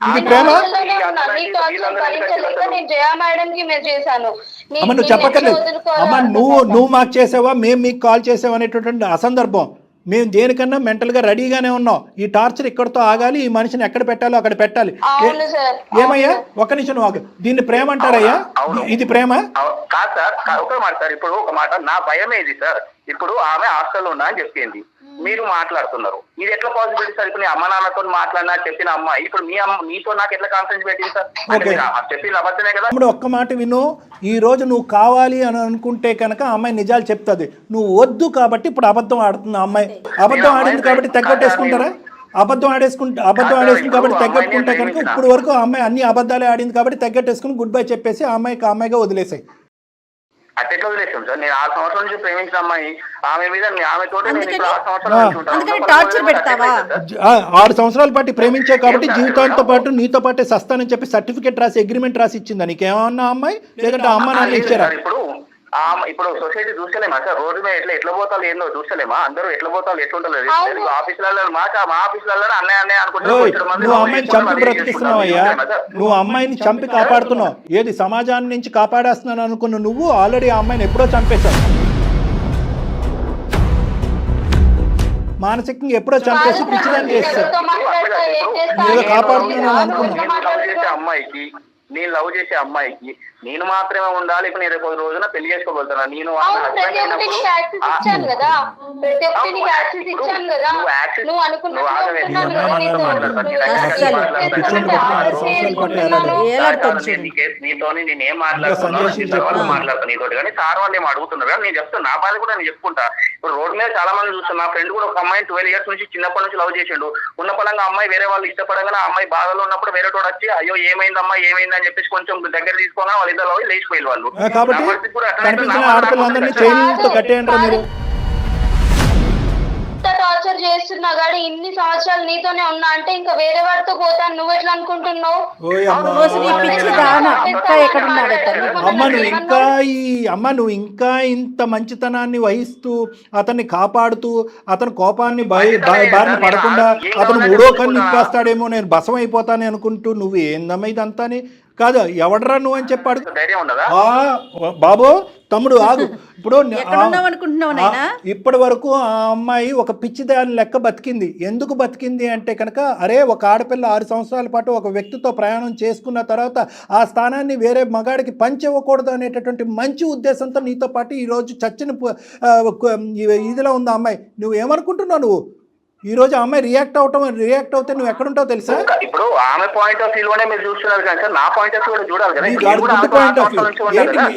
ఇది ప్రేమ? అమ్మ నువ్వు చెప్పక్కర్లేదు. అమ్మ నువ్వు మాకు చేసావా, మేము మీకు కాల్ చేసావా అనేటటువంటి అసందర్భం. మేము దేనికన్నా మెంటల్గా రెడీగానే ఉన్నాం. ఈ టార్చర్ ఇక్కడితో ఆగాలి, ఈ మనిషిని ఎక్కడ పెట్టాలో అక్కడ పెట్టాలి. ఏమయ్యా ఒక్క నిమిషం నువ్వు దీన్ని ప్రేమ అంటారయ్యా? ఇది ప్రేమ కాదు సార్. ఒక మాట సార్, ఇప్పుడు ఒక మాట, నా భయం ఏది సార్, ఇప్పుడు ఆమె హాస్టల్లో ఉన్నా అని చెప్పింది, మీరు మాట్లాడుతున్నారు. ఇది ఎట్లా పాసిబిలిటీ సార్? ఇప్పుడు అమ్మ నాన్నతో మాట్లాడినా చెప్పిన అమ్మాయి ఇప్పుడు మీతో నాకు ఎట్లా కాన్ఫరెన్స్ పెట్టింది సార్? చెప్పిన అబద్ధమే కదా. ఇప్పుడు ఒక్క మాట విను, ఈ రోజు నువ్వు కావాలి అని అనుకుంటే కనుక అమ్మాయి నిజాలు చెప్తుంది. నువ్వు వద్దు కాబట్టి ఇప్పుడు అబద్ధం ఆడుతుంది అమ్మాయి. అబద్ధం ఆడింది కాబట్టి తగ్గట్టేసుకుంటారా? అబద్ధం ఆడేసుకుంటే కాబట్టి తగ్గట్టుకుంటే కనుక ఇప్పుడు వరకు ఆ అమ్మాయి అన్ని అబద్ధాలే ఆడింది కాబట్టి తగ్గట్టేసుకుని గుడ్ బై చెప్పేసి ఆ అమ్మాయిగా వదిలేసాయి. అట్లా వదిలేసాం సార్. నేను 6 సంవత్సరాల నుంచి ప్రేమించిన అమ్మాయి, ఆమె మీద ఆమెతోటి నేను ఇప్పుడు 6 సంవత్సరాల పాటు ప్రేమించావు కాబట్టి జీవితాంతో పాటు నీతో పాటే సస్తానని చెప్పి సర్టిఫికేట్ రాసి అగ్రిమెంట్ రాసి ఇచ్చిందా నీకేమన్నా అమ్మాయి? లేదంటే అమ్మ నాన్న ఇచ్చారా? ఇప్పుడు సొసైటీ చూస్తలేమా సార్? రోడ్డు మీద ఎట్లా పోతాలు ఏందో చూస్తలేమా? అందరూ ఎట్లా పోతాలు ఎట్లుంటలేదు ఆఫీసులలో మా ఆఫీసులలో అన్నయ్య అనుకుంటున్నావు. నువ్వు అమ్మాయిని చంపి బ్రతికిస్తున్నావయ్యా, నువ్వు అమ్మాయిని చంపి కాపాడుతున్నావు. ఏది సమాజాన్ని నుంచి కాపాడేస్తున్నాను అనుకున్న నువ్వు ఆల్రెడీ ఆ అమ్మాయిని ఎప్పుడో చంపేశావు. మానసికంగా ఎప్పుడో చంపేసి పిచ్చిదాన్ని చేస్తావు. కాపాడుతున్నాను అనుకున్నావు. అమ్మాయికి నేను లవ్ చేసే అమ్మాయికి నేను మాత్రమే ఉండాలి. ఇప్పుడు నేను రేపు రోజున పెళ్లి చేసుకోబోతున్నా. నేను నీతో నేనేం మాట్లాడుతాను నీతో, కానీ సార్ వాళ్ళు ఏం అడుగుతున్నారు కానీ నేను చెప్తాను. నా బాధ కూడా నేను చెప్పుకుంటా. ఇప్పుడు రోడ్ మీద చాలా మంది చూస్తాను. నా ఫ్రెండ్ కూడా ఒక అమ్మాయిని 12 years నుంచి చిన్నప్పటి నుంచి లవ్ చేసిండు. ఉన్న పరంగా అమ్మాయి వేరే వాళ్ళు ఇష్టపడగానే ఆ అమ్మాయి బాధలో ఉన్నప్పుడు వేరే తోడు వచ్చి అయ్యో ఏమైందమ్మా ఏమైంది అని చెప్పేసి కొంచెం దగ్గర తీసుకోగా వాళ్ళు ఇద్దరు లేచిపోయి వాళ్ళు. టార్చర్ చేస్తున్నా గానీ ఇన్ని సంవత్సరాలు నీతోనే ఉన్నా అంటే ఇంకా వేరే వాడితో పోతాను నువ్వు ఎట్లా అనుకుంటున్నావు? రోజు నీ పిచ్చి దాన ఇంకా ఎక్కడున్నాడో తల్లి. నువ్వు ఇంకా ఇంత మంచితనాన్ని వహిస్తూ అతన్ని కాపాడుతూ అతని కోపాన్ని బారిన పడకుండా అతను మూడో కన్ను నింపేస్తాడేమో నేను బసం అయిపోతాను అనుకుంటూ నువ్వు ఏందమ్మా ఇదంతాని కాదు ఎవడరా నువ్వు అని చెప్పాడు. బాబు తమ్ముడు ఆగు. ఇప్పుడు ఇప్పటి వరకు ఆ అమ్మాయి ఒక పిచ్చిదాని లెక్క బతికింది. ఎందుకు బతికింది అంటే కనుక అరే ఒక ఆడపిల్ల 6 సంవత్సరాల పాటు ఒక వ్యక్తితో ప్రయాణం చేసుకున్న తర్వాత ఆ స్థానాన్ని వేరే మగాడికి పంచివ్వకూడదు అనేటటువంటి మంచి ఉద్దేశంతో నీతో పాటు ఈరోజు చచ్చిన ఇదిలో ఉంది ఆ అమ్మాయి. నువ్వు ఏమనుకుంటున్నావు? నువ్వు ఈ రోజు అమ్మాయి రియాక్ట్ అవుతే నువ్వు ఎక్కడుంటావు తెలుసా? ఇప్పుడు ఆమె పాయింట్ ఆఫ్ వ్యూలోనే మీరు చూస్తున్నారు కానీ సార్ నా పాయింట్ ఆఫ్ వ్యూ కూడా చూడాలి కదా.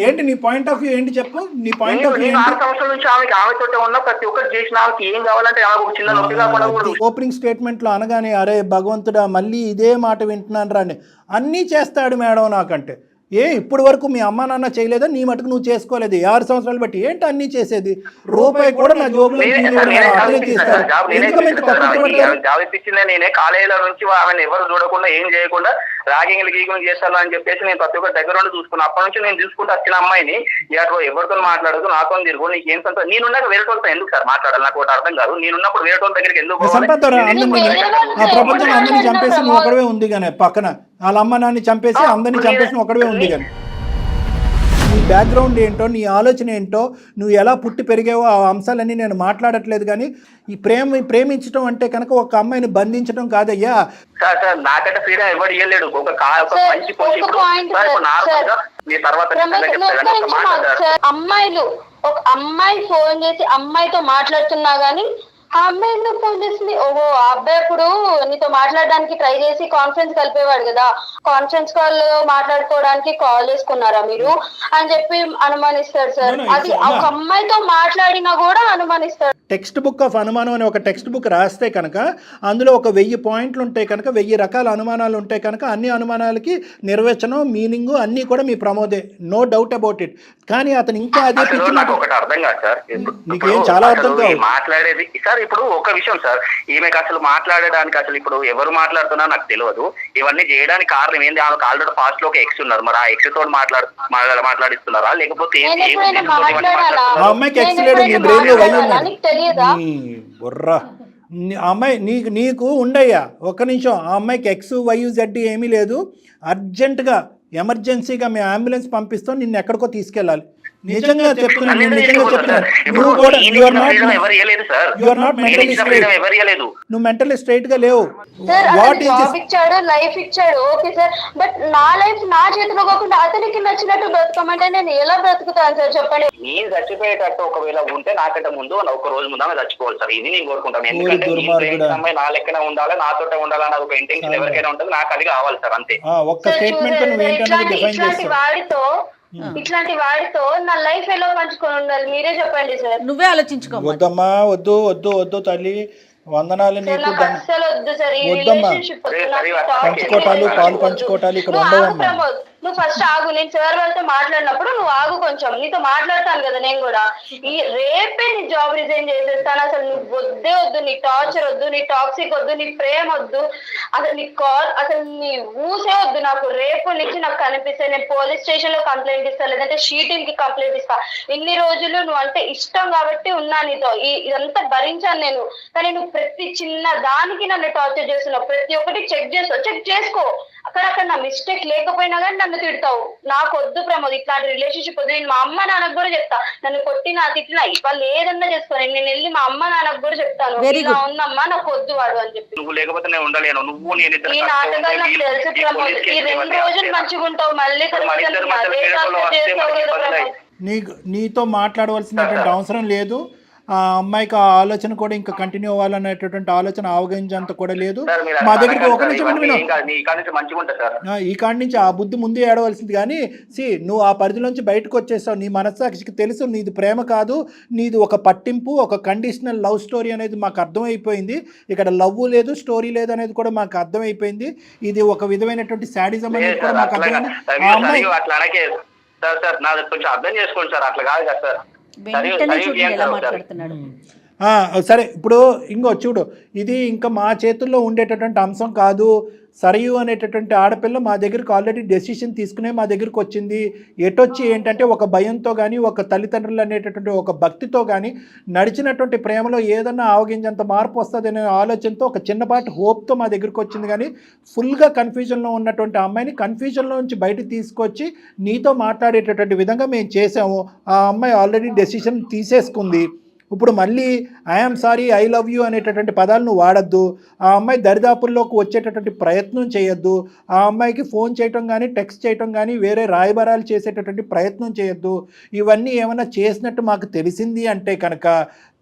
ఏంటి నీ పాయింట్ ఆఫ్ వ్యూ ఏంటి చెప్పు. నీ పాయింట్ ఆఫ్ వ్యూ 6 సంవత్సరాల నుంచి ఆమెతో ఉన్న ప్రతి ఒక్కరు చేసిన ఆమెకి ఏం కావాలంటే ఆమె ఒక చిన్న నొప్పి కాకుండా కూడా ఓపెనింగ్ స్టేట్మెంట్ లో అనగానే అరే భగవంతుడా మళ్ళీ ఇదే మాట వింటున్నాను రా అని అన్నీ చేస్తాడు మేడం నాకంటే. ఇప్పటి వరకు మీ అమ్మ నాన్న చేయలేదా? నీ మటుకు నువ్వు చేసుకోలేదు 6 సంవత్సరాలు బట్టి ఏంటి అన్నీ చేసేది? రూపాయి కూడా నా జోబులో జాబ్ ఇప్పించిందే నేనే. కాలేజీలో నుంచి ఆమెను ఎవరు చూడకుండా ఏం చేయకుండా రాగింగ్లు గీగులు చేస్తాను అని చెప్పేసి నేను ప్రతి ఒక్కరి దగ్గర ఉండి చూసుకున్నాను. అప్పటి నుంచి నేను చూసుకుంటూ వచ్చిన అమ్మాయిని ఇటు ఎవరితో మాట్లాడదు నాతో తిరుగు నీకు ఏం సంత నేనున్నాక వేరే వాళ్ళతో ఎందుకు సార్ మాట్లాడాలి? నాకు ఒకటి అర్థం కాదు. నేనున్నప్పుడు వేరే వాళ్ళ దగ్గరికి ఎందుకు ప్రపంచం అందరినీ చంపేసి నువ్వు ఒకడే ఉంది కానీ పక్కన వాళ్ళ అమ్మ నాన్ని చంపేసి అందరినీ చంపేసి ఒకడే ఉంది కానీ నీ బ్యాక్గ్రౌండ్ ఏంటో నీ ఆలోచన ఏంటో నువ్వు ఎలా పుట్టి పెరిగావో ఆ అంశాలన్నీ నేను మాట్లాడట్లేదు. కానీ ఈ ప్రేమించడం అంటే కనుక ఒక అమ్మాయిని బంధించడం కాదయ్యా. నాకంటే ఫ్రీడమ్ ఎవరు ఇవ్వలేడు. అమ్మాయిలు ఒక అమ్మాయి ఫోన్ చేసి అమ్మాయితో మాట్లాడుతున్నా గానీ ఆ అమ్మాయి ఎందుకు ఫోన్ చేసింది? ఓహో ఆ అబ్బాయి ఇప్పుడు నీతో మాట్లాడడానికి ట్రై చేసి కాన్ఫరెన్స్ కలిపేవాడు కదా, కాన్ఫరెన్స్ కాల్ మాట్లాడుకోవడానికి కాల్ చేసుకున్నారా మీరు అని చెప్పి అనుమానిస్తాడు సార్. అది ఒక అమ్మాయితో మాట్లాడినా కూడా అనుమానిస్తాడు. టెక్స్ట్ బుక్ ఆఫ్ అనుమానం అని ఒక టెక్స్ట్ బుక్ రాస్తే కనుక అందులో ఒక 1000 పాయింట్లు ఉంటాయి కనుక 1000 రకాల అనుమానాలు ఉంటాయి కనుక అన్ని అనుమానాలకి నిర్వచనం మీనింగ్ అన్నీ కూడా మీ ప్రమోదే, నో డౌట్ అబౌట్ ఇట్. కానీ అతను ఇంకా అదే ఒకటి అర్థం కాదు సార్. నీకేం చాలా అర్థం కాదు మాట్లాడేది సార్. ఇప్పుడు ఒక విషయం సార్, ఈమెకి అసలు మాట్లాడడానికి అసలు ఇప్పుడు ఎవరు మాట్లాడుతున్నా నాకు తెలియదు. ఇవన్నీ చేయడానికి కారణం ఏంది? ఆమెకు ఆల్రెడీ ఫాస్ట్ లో ఒక ఎక్స్ ఉన్నారు. మరి ఆ ఎక్స్ తోటి మాట్లాడిస్తున్నారా లేకపోతే అమ్మాయికి ఎక్స్ లేడు నీ బ్రెయిన్ లో బుర్రా అమ్మాయి నీకు ఉండయ్యా ఒక్క నిమిషం. ఆ అమ్మాయికి ఎక్స్ వై జెడ్ ఏమీ లేదు. అర్జెంటుగా ఎమర్జెన్సీగా మేము అంబులెన్స్ పంపిస్తాం, నిన్ను ఎక్కడికో తీసుకెళ్ళాలి. నిజంగా చెప్తున్నాను, నువ్వు కూడా నువ్వు మెంటలీ స్ట్రైట్ గా లేవు. ఇచ్చాడు లైఫ్ ఇచ్చాడు ఓకే సార్, బట్ నా లైఫ్ నా చేతిలో కాకుండా అతనికి నచ్చినట్టు బ్రతకమంటే నేను ఎలా బ్రతుకుతాను సార్ చెప్పండి. నేను చచ్చిపోయేటట్టు ఒకవేళ ఉంటే నాకంటే ముందు ఒక రోజు ముందు చచ్చిపోవాలి సార్. ఇది నేను కోరుకుంటాను. ఎందుకంటే అమ్మాయి నా లెక్కనే ఉండాలి, నాతోటే ఉండాలని ఒక ఇంటెన్షన్ ఎవరికైనా ఉంటుంది. నాకు అది కావాలి సార్ అంతే. ఇట్లాంటి వాడితో నా లైఫ్ ఎలా పంచుకొని ఉండాలి మీరే చెప్పండి సార్. నువ్వే ఆలోచించుకో. వద్దమ్మా వద్దు వద్దు వద్దు తల్లి, వందనాలు నీకు. వద్దమ్మా పంచుకోటాలు పాలు పంచుకోటాలు ఇక్కడ ఉండవమ్మా. నువ్వు ఫస్ట్ ఆగు, నేను సార్ వాళ్ళతో మాట్లాడినప్పుడు నువ్వు ఆగు కొంచెం, నీతో మాట్లాడతాను కదా నేను కూడా. ఈ రేపే నీ జాబ్ రిజైన్ చేసేస్తాను. అసలు నువ్వు వద్దే వద్దు, నీ టార్చర్ వద్దు, నీ టాక్సిక్ వద్దు, నీ ప్రేమ వద్దు, అసలు నీ కాల్ అసలు నీ ఊసే వద్దు నాకు. రేపు నుంచి నాకు కనిపిస్తే నేను పోలీస్ స్టేషన్ లో కంప్లైంట్ ఇస్తాను, లేదంటే షీటింగ్ కి కంప్లైంట్ ఇస్తా. ఇన్ని రోజులు నువ్వు అంటే ఇష్టం కాబట్టి ఉన్నా నీతో, ఇదంతా భరించాను నేను. కానీ నువ్వు ప్రతి చిన్న దానికి నన్ను టార్చర్ చేస్తున్నావు. ప్రతి ఒక్కటి చెక్ చేసుకో. అక్కడ నా మిస్టేక్ లేకపోయినా కానీ నన్ను తిడతావు. నాకు వద్దు ప్రమోద్ ఇట్లాంటి రిలేషన్షిప్ వద్దు. నేను మా అమ్మ నాన్నకు కూడా చెప్తా, నన్ను కొట్టినా తిట్టినా వాళ్ళు ఏదన్నా చేసుకోని నేను వెళ్ళి మా అమ్మ నాన్నకు కూడా చెప్తాను, ఇలా ఉందమ్మా నాకు వద్దు వాడు అని చెప్పి. నువ్వు లేకపోతే నేను ఉండలేను. నువ్వు ఈ నాటకాలు నాకు తెలుసు ప్రమోద్. ఈ 2 రోజులు మంచిగా ఉంటావు, మళ్ళీ నీతో మాట్లాడవలసినటువంటి అవసరం లేదు. ఆ అమ్మాయికి ఆ ఆలోచన కూడా ఇంకా కంటిన్యూ అవ్వాలనేటటువంటి ఆలోచన అవగహించేంత కూడా లేదు మా దగ్గరికి. ఒక నిమిషం ఈ కాడి నుంచి ఆ బుద్ధి ముందే ఏడవలసింది. కానీ నువ్వు ఆ పరిధిలోంచి బయటకు వచ్చేసావు. నీ మనస్సాక్షికి తెలుసు నీది ప్రేమ కాదు, నీది ఒక పట్టింపు, ఒక కండిషనల్ లవ్ స్టోరీ అనేది మాకు అర్థమైపోయింది. ఇక్కడ లవ్ లేదు స్టోరీ లేదు అనేది కూడా మాకు అర్థమైపోయింది. ఇది ఒక విధమైనటువంటి శాడిజం అనేది కూడా మాకు అర్థమైంది. ఆ అమ్మాయి కొంచెం అర్థం చేసుకోండి సార్, అట్లా కాదు కదా సార్. వెంటనే చూడండి ఎలా మాట్లాడుతున్నాడు. సరే ఇప్పుడు ఇంకో చూడు, ఇది ఇంకా మా చేతుల్లో ఉండేటటువంటి అంశం కాదు. సరయు అనేటటువంటి ఆడపిల్ల మా దగ్గరికి ఆల్రెడీ డెసిషన్ తీసుకునే మా దగ్గరికి వచ్చింది. ఎటొచ్చి ఏంటంటే ఒక భయంతో కానీ, ఒక తల్లిదండ్రులు అనేటటువంటి ఒక భక్తితో కానీ, నడిచినటువంటి ప్రేమలో ఏదన్నా ఆవగించేంత మార్పు వస్తుంది అనే ఆలోచనతో ఒక చిన్నపాటి హోప్తో మా దగ్గరికి వచ్చింది. కానీ ఫుల్గా కన్ఫ్యూజన్లో ఉన్నటువంటి అమ్మాయిని కన్ఫ్యూజన్లో నుంచి బయట తీసుకొచ్చి నీతో మాట్లాడేటటువంటి విధంగా మేము చేసాము. ఆ అమ్మాయి ఆల్రెడీ డెసిషన్ తీసేసుకుంది. ఇప్పుడు మళ్ళీ I'm sorry, I love you అనేటటువంటి పదాలను వాడద్దు. ఆ అమ్మాయి దరిదాపుల్లోకి వచ్చేటటువంటి ప్రయత్నం చేయొద్దు. ఆ అమ్మాయికి ఫోన్ చేయటం కానీ, టెక్స్ట్ చేయటం కానీ, వేరే రాయబారాలు చేసేటటువంటి ప్రయత్నం చేయొద్దు. ఇవన్నీ ఏమైనా చేసినట్టు మాకు తెలిసింది అంటే కనుక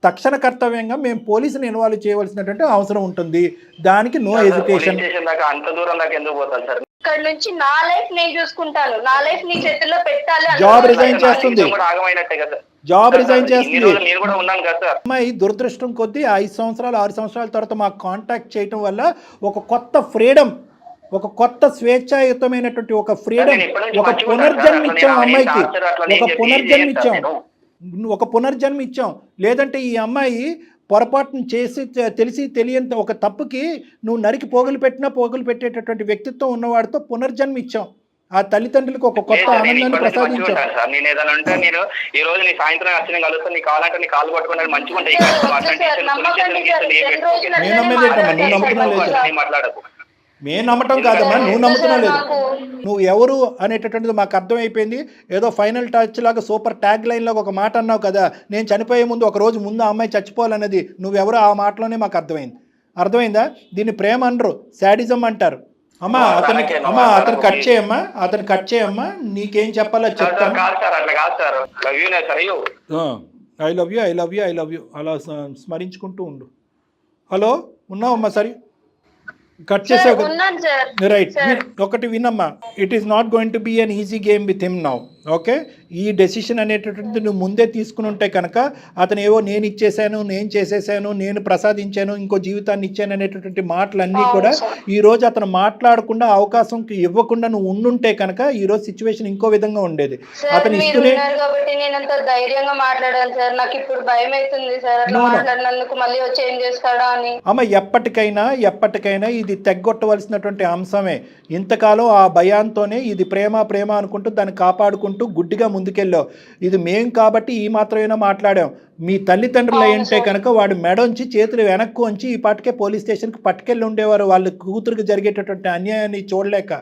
తక్షణ కర్తవ్యంగా మేము పోలీసుని ఇన్వాల్వ్ చేయవలసినటువంటి అవసరం ఉంటుంది. దానికి నో హెజిటేషన్. అంత దూరం దాకా ఎందుకు పోతాను సార్? ఇక్కడ నుంచి నా లైఫ్ నేను చూసుకుంటాను, నా లైఫ్ నీ చేతుల్లో పెట్టాలి. జాబ్ రిజైన్ చేస్తుంది. ఆగమైనట్టే కదా, జాబ్ రిజైన్ చేస్తుంది. నేను కూడా ఉన్నాను కదా సార్. అమ్మాయి దురదృష్టం కొద్దీ 5 సంవత్సరాలు 6 సంవత్సరాల తర్వాత మాకు కాంటాక్ట్ చేయటం వల్ల ఒక కొత్త ఫ్రీడమ్, ఒక కొత్త స్వేచ్ఛాయుతమైనటువంటి ఒక ఫ్రీడమ్, ఒక పునర్జన్మ ఇచ్చాం అమ్మాయికి. ఒక పునర్జన్మ ఇచ్చాం. లేదంటే ఈ అమ్మాయి పొరపాటును చేసి తెలిసి తెలియని ఒక తప్పుకి నువ్వు నరికి పోగులు పెట్టేటటువంటి వ్యక్తిత్వం ఉన్నవాడితో పునర్జన్మ ఇచ్చాం. ఆ తల్లిదండ్రులకు ఒక కొత్త ఆనందాన్ని ప్రసాదించాం. నేను ఏదైనా అంటే నేను ఈ రోజు నీ సాయంత్రం వచ్చి కలుస్తాను, నీ కావాలంటే నీ కాలు పట్టుకుని మంచిగా ఉంటాయి. మాట్లాడకు. మేము నమ్మటం కాదమ్మా, నువ్వు నమ్ముతున్నా లేదు. నువ్వు ఎవరు అనేటటువంటిది మాకు అర్థమైపోయింది. ఏదో ఫైనల్ టచ్ లాగా సూపర్ ట్యాగ్ లైన్ లాగా ఒక మాట అన్నావు కదా, నేను చనిపోయే ముందు ఒక రోజు ముందు ఆ అమ్మాయి చచ్చిపోవాలన్నది నువ్వెవరు ఆ మాటలోనే మాకు అర్థమైందా? దీన్ని ప్రేమ అనరు, శాడిజం అంటారు. అతను కట్ చేయమ్మా, నీకేం చెప్పాలో చెప్తాను. ఐ లవ్ యూ అలా స్మరించుకుంటూ ఉండు. హలో, ఉన్నావమ్మా? సరే, కట్ చేసావు. రైట్, ఒకటి వినమ్మా. It is not going to be an easy game with him now. Okay, ఈ డెసిషన్ అనేటటువంటిది నువ్వు ముందే తీసుకుని ఉంటే కనుక అతను ఏవో నేను ఇచ్చేసాను, నేను చేసేసాను, నేను ప్రసాదించాను, ఇంకో జీవితాన్ని ఇచ్చాను అనేటటువంటి మాటలన్నీ కూడా ఈ రోజు అతను మాట్లాడకుండా అవకాశం ఇవ్వకుండా నువ్వు ఉండుంటే కనుక ఈ రోజు సిచ్యువేషన్ ఇంకో విధంగా ఉండేది. అతను ఇస్తూనే ధైర్యంగా మాట్లాడాను సార్. నాకు ఇప్పుడు భయం అవుతుంది సార్, మాట్లాడినందుకు మళ్ళీ వచ్చి ఏం చేస్తాడా అని. అమ్మ, ఎప్పటికైనా ఇది తెగ్గొట్టవలసినటువంటి అంశమే. ఇంతకాలం ఆ భయాంతోనే ఇది ప్రేమ అనుకుంటూ దాన్ని కాపాడుకుంటూ గుడ్డిగా ముందుకెళ్ళావు. ఇది మేం కాబట్టి ఈ మాత్రమేనా మాట్లాడాం. మీ తల్లిదండ్రులు అయింటే కనుక వాడు మెడొంచి చేతులు వెనక్కు ఉంచి ఈ పాటికే పోలీస్ స్టేషన్కి పట్టుకెళ్ళి ఉండేవారు, వాళ్ళ కూతురికి జరిగేటటువంటి అన్యాయాన్ని చూడలేక.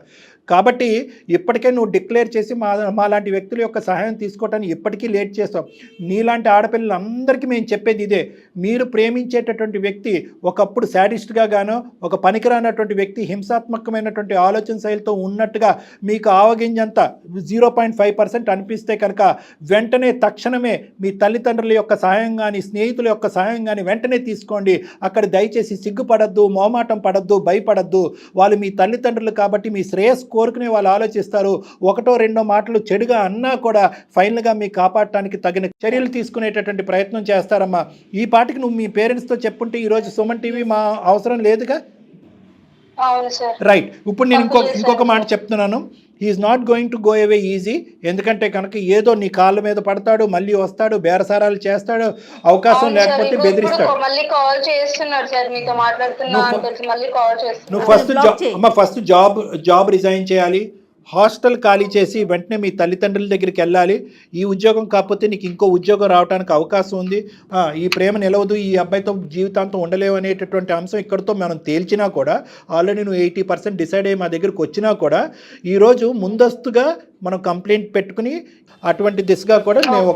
కాబట్టి ఇప్పటికే నువ్వు డిక్లేర్ చేసి మాలాంటి వ్యక్తుల యొక్క సహాయం తీసుకోవటానికి ఇప్పటికీ లేట్ చేస్తావు. నీలాంటి ఆడపిల్లలందరికీ మేము చెప్పేది ఇదే, మీరు ప్రేమించేటటువంటి వ్యక్తి ఒకప్పుడు శాడిస్ట్గా గానో, ఒక పనికిరానటువంటి వ్యక్తి హింసాత్మకమైనటువంటి ఆలోచన శైలితో ఉన్నట్టుగా మీకు ఆవగింజంత 0.5% అనిపిస్తే కనుక వెంటనే తక్షణమే మీ తల్లిదండ్రుల యొక్క సహాయం కానీ, స్నేహితుల యొక్క సహాయం కానీ వెంటనే తీసుకోండి. అక్కడ దయచేసి సిగ్గుపడద్దు, మోమాటం పడద్దు, భయపడద్దు. వాళ్ళు మీ తల్లిదండ్రులు కాబట్టి మీ శ్రేయస్ కోరుకునే వాళ్ళు ఆలోచిస్తారు. ఒకటో రెండో మాటలు చెడుగా అన్నా కూడా ఫైనల్గా మీ కాపాడటానికి తగిన చర్యలు తీసుకునేటటువంటి ప్రయత్నం చేస్తారమ్మా. ఈ పాటికి నువ్వు మీ పేరెంట్స్తో చెప్పుంటే ఈరోజు సుమన్ టీవీ మా అవసరం లేదుగా. రైట్, ఇప్పుడు నేను ఇంకొక మాట చెప్తున్నాను. He's not going to go away easy. ఎందుకంటే కనుక ఏదో నీ కాళ్ళ మీద పడతాడు, మళ్ళీ వస్తాడు, బేరసారాలు చేస్తాడు, అవకాశం లేకపోతే బెదిరిస్తాడు. నువ్వు ఫస్ట్ జాబ్ రిజైన్ చేయాలి. హాస్టల్ ఖాళీ చేసి వెంటనే మీ తల్లిదండ్రుల దగ్గరికి వెళ్ళాలి. ఈ ఉద్యోగం కాకపోతే నీకు ఇంకో ఉద్యోగం రావడానికి అవకాశం ఉంది. ఈ ప్రేమ నిలవదు, ఈ అబ్బాయితో జీవితాంతం ఉండలేవు అనేటటువంటి అంశం ఇక్కడితో మనం తేల్చినా కూడా, ఆల్రెడీ నువ్వు 80% డిసైడ్ అయ్యి మా దగ్గరికి వచ్చినా కూడా, ఈరోజు ముందస్తుగా మనం కంప్లైంట్ పెట్టుకుని అటువంటి దిశగా కూడా మేము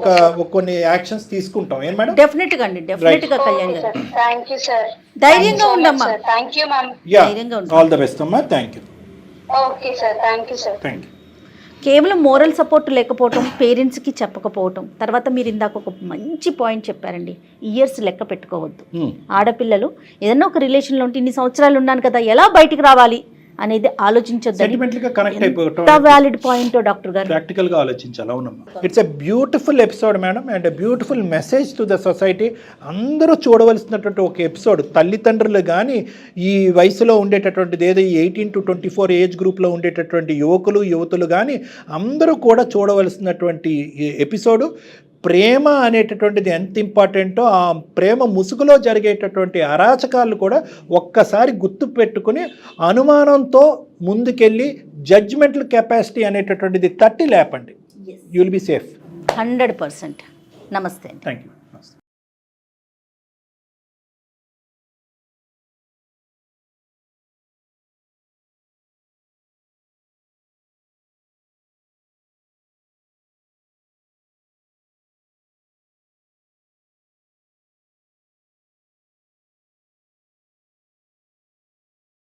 కొన్ని యాక్షన్స్ తీసుకుంటాం. ఏం మేడం? డెఫినెట్గా అండి, డెఫినెట్గా కళ్యాణ్ గారు. Thank you sir. ధైర్యంగా ఉండమ్మా. Thank you ma'am. ధైర్యంగా ఉండు. ఆల్ ద బెస్ట్ అమ్మా. Thank you. Okay sir, thank you sir. కేవలం మోరల్ సపోర్ట్ లేకపోవటం, పేరెంట్స్కి చెప్పకపోవటం, తర్వాత మీరు ఇందాక ఒక మంచి పాయింట్ చెప్పారండి, ఇయర్స్ లెక్క పెట్టుకోవద్దు. ఆడపిల్లలు ఏదన్నా ఒక రిలేషన్లో ఉంటే ఇన్ని సంవత్సరాలు ఉన్నాను కదా, ఎలా బయటికి రావాలి అనేది ఆలోచించొద్దు. వ్యాలిడ్ పాయింట్ డాక్టర్ గారు. ప్రాక్టికల్గా ఆలోచించాలి. అవునమ్మా, it's a beautiful episode madam, and beautiful message to the society. అందరూ చూడవలసినటువంటి ఒక ఎపిసోడ్. తల్లిదండ్రులు కానీ, ఈ వయసులో ఉండేటటువంటిది ఏదో 18 to 24 ఏజ్ గ్రూప్లో ఉండేటటువంటి యువతులు కానీ అందరూ కూడా చూడవలసినటువంటి ఎపిసోడు. ప్రేమ అనేటటువంటిది ఎంత ఇంపార్టెంటో ఆ ప్రేమ ముసుగులో జరిగేటటువంటి అరాచకాలు కూడా ఒక్కసారి గుర్తు పెట్టుకుని అనుమానంతో ముందుకెళ్ళి జడ్జ్మెంటల్ కెపాసిటీ అనేటటువంటిది తట్టి లేపండి. You will be safe. 100%. నమస్తే. Thank you.